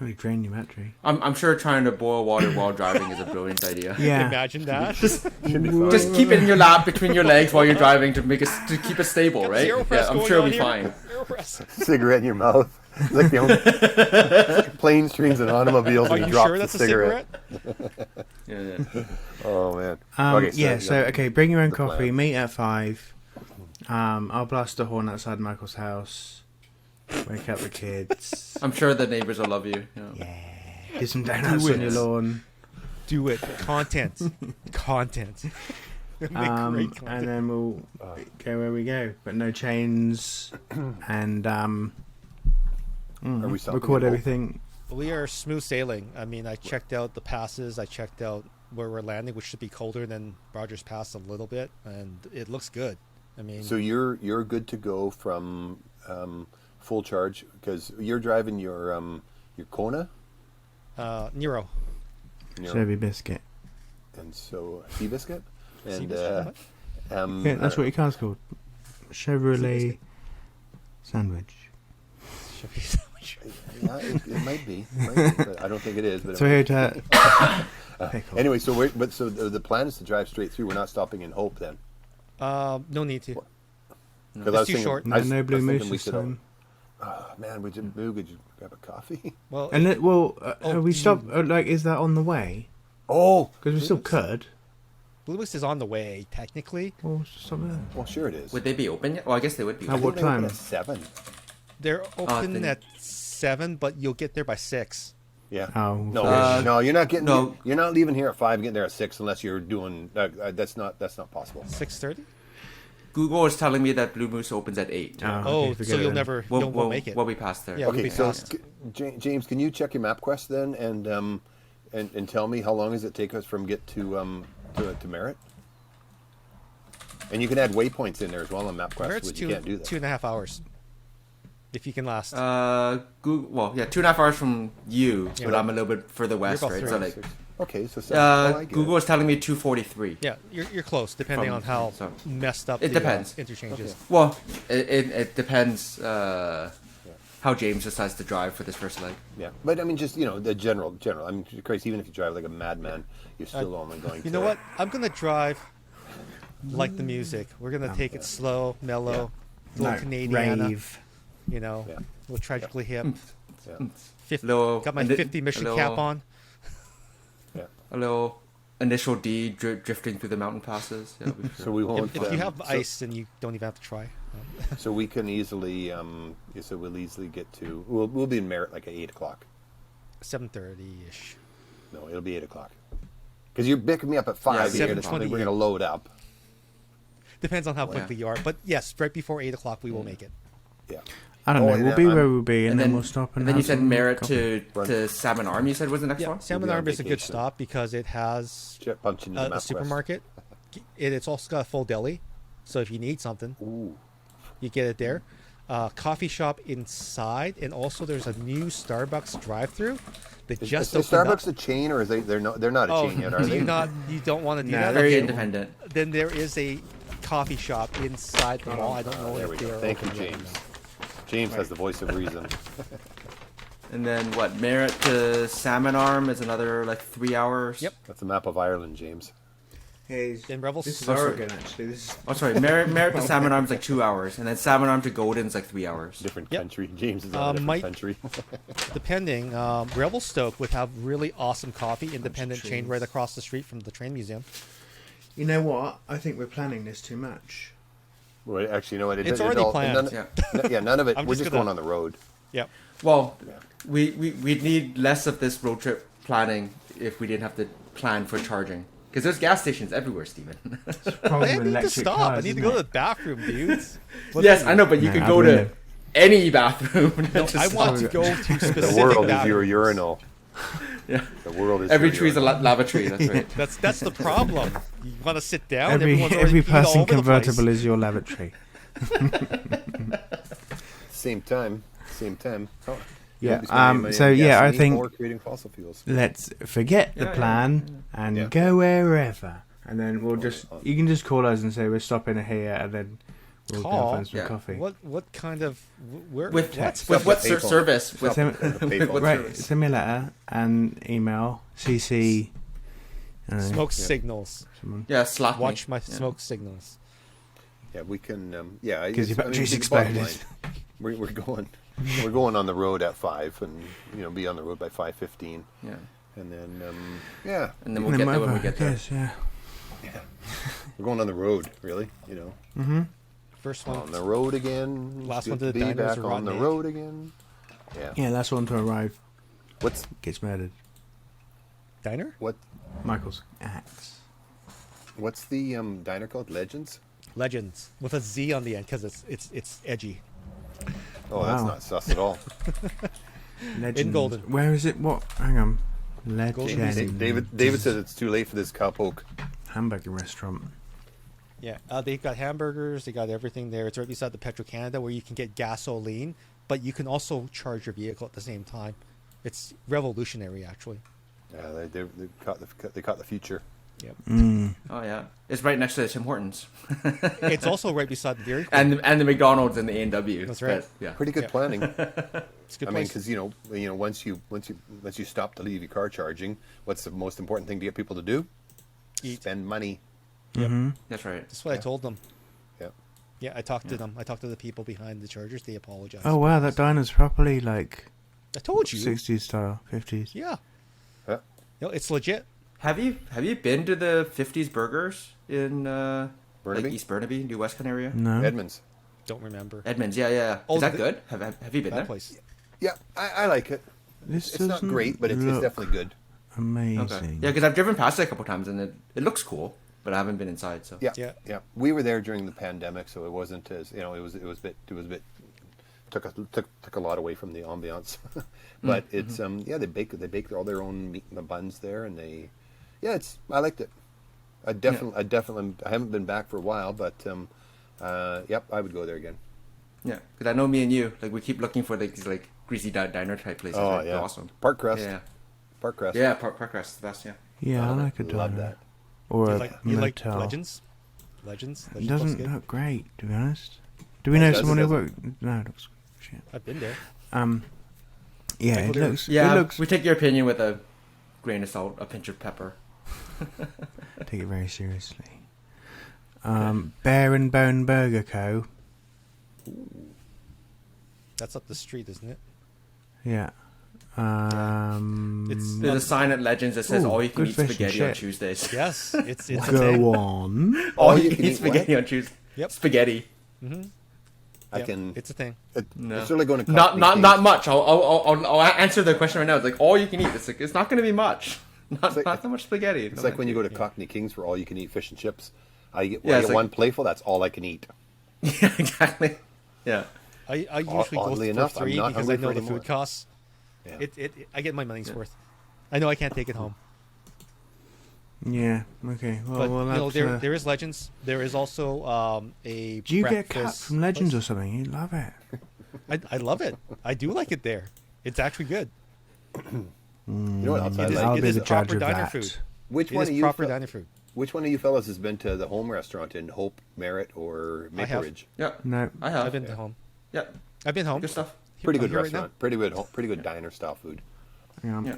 Really drain your battery. I'm sure trying to boil water while driving is a brilliant idea. Yeah. Imagine that. Should be fine. Just keep it in your lap between your legs while you're driving to keep it stable, Got right? zero press Yeah, I'm going sure it'll on be here. fine. Zero press. Cigarette in your mouth. It's like the only planes, trains, and automobiles. Are and you drops sure the that's a cigarette? Yeah. Oh man. Okay, bring your own the coffee. plan. Meet at 5. I'll blast a horn outside Michael's house. Wake up the kids. I'm sure the neighbors will love you. Yeah. Get some donuts Do on your it. lawn. Do it. Content. Content. Make great And content. then we'll go where we go. But no chains. And Are we stopping record at both? everything. We are smooth sailing. I mean, I checked out the passes. I checked out where we're landing, which should be colder than Rogers Pass a little bit, and it looks good. I mean, So you're good to go from full charge because you're driving your Kona, Nero. Chevy biscuit. and so Seabiscuit, and Seabiscuit, Yeah, that's what your car's called. Chevrolet sandwich. Should be sandwich. Yeah, it might be, but I don't think it is. But So it here to pickle. anyway, so the plan is to drive straight through. We're not stopping in Hope then. No need to. Because It's too short. No blue moose we this could. time. Man, would you grab a coffee? Well, And have we do stopped? Is that on the way? Oh, Because we still could. Blue Moose is on the way, technically. Well, just stop there. well, sure it is. Would they be open yet? Well, I guess they would be. At I think what they open time? At 7. They're open then- at 7, but you'll get there by 6. Yeah. Oh, No, you're not getting. no. You're not leaving here at 5, getting there at 6, unless you're doing. That's not possible. 6:30? Google is telling me that Blue Moose opens at 8. Oh, forget so it you'll then. never We'll, you'll we'll make it. We'll be past there. Yeah. We'll Okay, be so fast. James, can you check your MapQuest then, and tell me how long does it take us from get to Merritt? And you can add waypoints in there as well on MapQuest, Merritt's which you can't do that. 2.5 hours. If you can last. Google. Well, yeah, 2.5 hours from you, Yeah. but I'm a little bit further west, about right? 3 So hours. like, Okay, so 7. Oh, I get Google it. is telling me 2:43. Yeah, you're close, depending From- on how so- messed up It the depends. interchanges. Well, it depends how James decides to drive for this first leg. Yeah, but I mean, just the general. I mean, Christ, even if you drive like a madman, you're still only going. You know what? I'm gonna drive like the music. We're gonna take it slow, mellow, little Canadian. rave. You know, Yeah. a little tragically hip. Yeah. 50, Hello, got my and it- 50 mission hello. cap on. Yeah. A little initial D drifting through the mountain passes. Yeah, we So we won't. If you have ice, then you don't even have to try. So we can easily. So we'll easily get to. We'll be in Merritt like at 8:00. 7:30 ish. No, it'll be 8:00. Because you're picking me up at 5. Yeah, You're gonna 7:28. we're gonna load up. Depends on how quickly you are. But yes, right before 8 o'clock, we will make it. Yeah. I don't know. We'll be where we'll be, and then we'll stop. And then you said Merritt to Salmon Arm. You said was the next one. Salmon Arm is a good stop because it has a supermarket. It's also got a full deli, so if you need something, you get it there. Coffee shop inside, and also there's a new Starbucks drive-through that just is Starbucks a chain, or is they're not a chain yet? Are they? You don't want to do that. Very independent. Then there is a coffee shop inside the mall. I don't know if they are. Thank you, James. James has the voice of reason. And then what? Merritt to Salmon Arm is another like 3 hours. Yep. That's a map of Ireland, James. In Rebels. This is Oregon, actually. Sorry. Merritt to Salmon Arm is like 2 hours, and then Salmon Arm to Golden is like 3 hours. Different country. James is on a different country. Depending, Revelstoke would have really awesome coffee, independent chain right across the street from the train museum. You know what? I think we're planning this too much. Well, actually, you know what? It's already planned. None of it. We're just going on the road. Yeah. Well, we'd need less of this road trip planning if we didn't have to plan for charging. Because there's gas stations everywhere, Stephen. I need to stop. I need to go to the bathroom, dudes. Yes, I know, but you could go to any bathroom. No, I want to go to specific The world bathrooms. is your urinal. Yeah. The world is every your tree's a lava tree. That's right. That's the problem. You want to sit down. Every person convertible is your lavatory. Same time. Oh, yeah. I think or creating fossil fuels. Let's forget the plan and go wherever, and then we'll you can just call us and say we're stopping here, and then we'll go find some coffee. What kind of with what service? Right, send me a letter and email CC. Smoke signals. Yeah, slap Watch my smoke signals. Yeah, we can. Because your battery's exploded. We're going on the road at 5, and be on the road by 5:15. Yeah, and then and then we'll get there when we get there. Yes, yeah. We're going on the road, really. Mm-hmm. First one on the road again. Last one to the be diners. back on the road again. Yeah. Yeah, last one to arrive. Gets murdered. Diner? What? Michael's axe. What's the diner called? Legends with a Z on the end because it's edgy. Oh, wow. That's not sus at all. Legends. In Golden. Where is it? What? Hang on. Legends. David says it's too late for this cowpoke. Hamburger restaurant. Yeah, they've got hamburgers. They got everything there. It's right beside the Petro-Canada where you can get gasoline, but you can also charge your vehicle at the same time. It's revolutionary, actually. Yeah, they caught the future. Yep. Mm. Oh yeah, it's right next to the Tim Hortons. It's also right beside the Dairy Queen. and the McDonald's and the A&W. That's right. But, pretty good planning. It's a good I mean, place. because once you stop to leave your car charging, what's the most important thing to get people to do? Eat. Spend money. Yep. Mm-hmm. That's right. That's what I told them. Yeah. Yeah, I talked to them. I talked to the people behind the chargers. They apologized. Oh wow, that diner's properly like. I told you. 60s style, 50s. Yeah. Yeah. It's legit. Have you been to the 50s Burgers in Burnaby? East Burnaby, New West kind of area? No. Edmonds. Don't remember. Edmonds, yeah. Oh, is that good? Have you been there? Place. Yeah, I like it. It's not great, but it's definitely good. Amazing. Okay. Yeah, because I've driven past it a couple times and it looks cool, but I haven't been inside. So Yeah. We were there during the pandemic, so it wasn't as it was a bit took a lot away from the ambiance. But it's they bake all their own meat in the buns there, and I liked it. I haven't been back for a while, but I would go there again. Yeah, because I know me and you, like, we keep looking for these like greasy diner type places. Oh right? yeah, They're awesome. Park Crest. Yeah, Park Crest. Yeah, Park Crest is the best. Yeah. Yeah, I like a diner. Love that. Or You a like motel. Legends? Legends It looks doesn't good. look great, to be honest. Do we know someone who worked? No, it looks shit. I've been there. Yeah, it looks. Yeah, It looks. we take your opinion with a grain of salt, a pinch of pepper. Take it very seriously. Bear and Bone Burger Co. That's up the street, isn't it? Yeah. It's There's a sign at Legends that says Ooh, all you can good eat fish and spaghetti on shit. Tuesdays. yes, it's a thing. Go on. All you can eat spaghetti on Tuesdays. Yep. Spaghetti. It's a thing. No. It's really going to Not much. I'll answer the question right now. It's like all you can eat. It's not going to be much. Not that much spaghetti. It's like when you go to Cockney Kings for all you can eat fish and chips. I get one plateful. That's all I can eat. Yeah, exactly. Yeah. I usually go Oddly for enough, 3 I'm not because I hungry know for the any more. food costs. Yeah. I get my money's worth. I know I can't take it home. Yeah. Okay. Well, But that's, there is Legends. There is also a. do you get cut breakfast from Legends place. or something? You love it. I love it. I do like it there. It's actually good. You know what else I It is, like? I'll it be is the judge proper of diner that. food. Which It one is of you? proper diner food. Which one of you fellas has been to the home restaurant in Hope, Merritt, or I Maple have. Ridge? Yeah. No. I have. I've been to home. Yeah. I've been home. Good stuff. Pretty I'm good here right now. restaurant. Pretty good diner style food. Yeah. Yeah.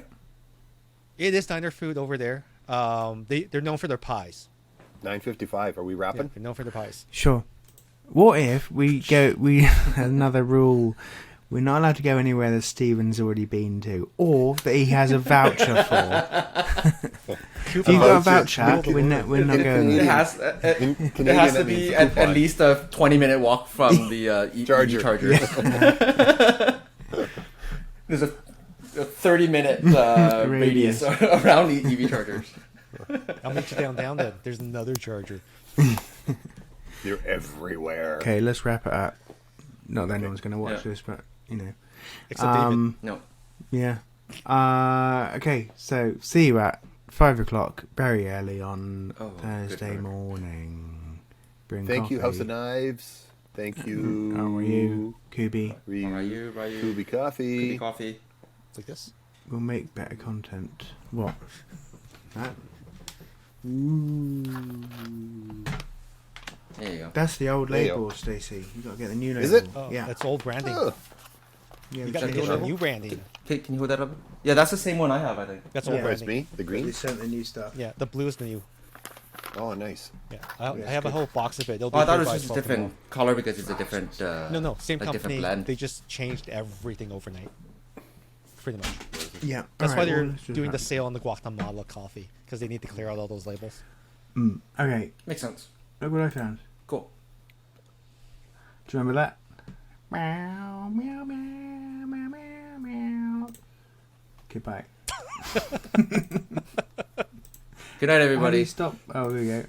It is diner food over there. They're known for their pies. $9.55. Are we Yeah, wrapping? they're known for their pies. Sure. What if we go? We another rule. We're not allowed to go anywhere that Stephen's already been to, or that he has a voucher for. If you've got a voucher, we're not going It there. has to be at least a 20-minute walk from the EV charger. There's a 30-minute radius around the EV chargers. I'll meet you down then. There's another charger. You're everywhere. Okay, let's wrap it up. Not that anyone's going to watch this, but you know. Except David. No. Yeah. Okay, so see you at 5 o'clock, very early on Thursday good morning. Bring Thank you, coffee. House of Knives. Thank you. How are you, Kubi? Ryu. Ryu. Kubi Coffee. Could be coffee. It's like this. We'll make better content. What? That? There you go. That's the old There you label, Stacey. You got to get the new label. Is it? Oh, Yeah. that's old branding. Oh, Yeah, You got to we get sent the it. new branding. Okay, can you hold that up? Yeah, that's the same one I have, I think. That's Yeah. old oh, it's branding. me. The We green. sent the new stuff. Yeah, the blue is new. Oh, nice. Yeah, I it's have a good. whole box of it. It'll be Oh, I thought it was $35 just a for different them color because it's a different. all. No, same like different company. blend. They just changed everything overnight. Pretty much. Yeah. That's why Alright, they're well, let's do doing the that. sale on the Guatemala coffee because they need to clear out all those labels. Okay, Makes sense. look what I found. Cool. Do you remember that? Meow, meow, meow, meow, meow, meow. Goodbye. Good night, How do everybody. you stop? Oh, there we go.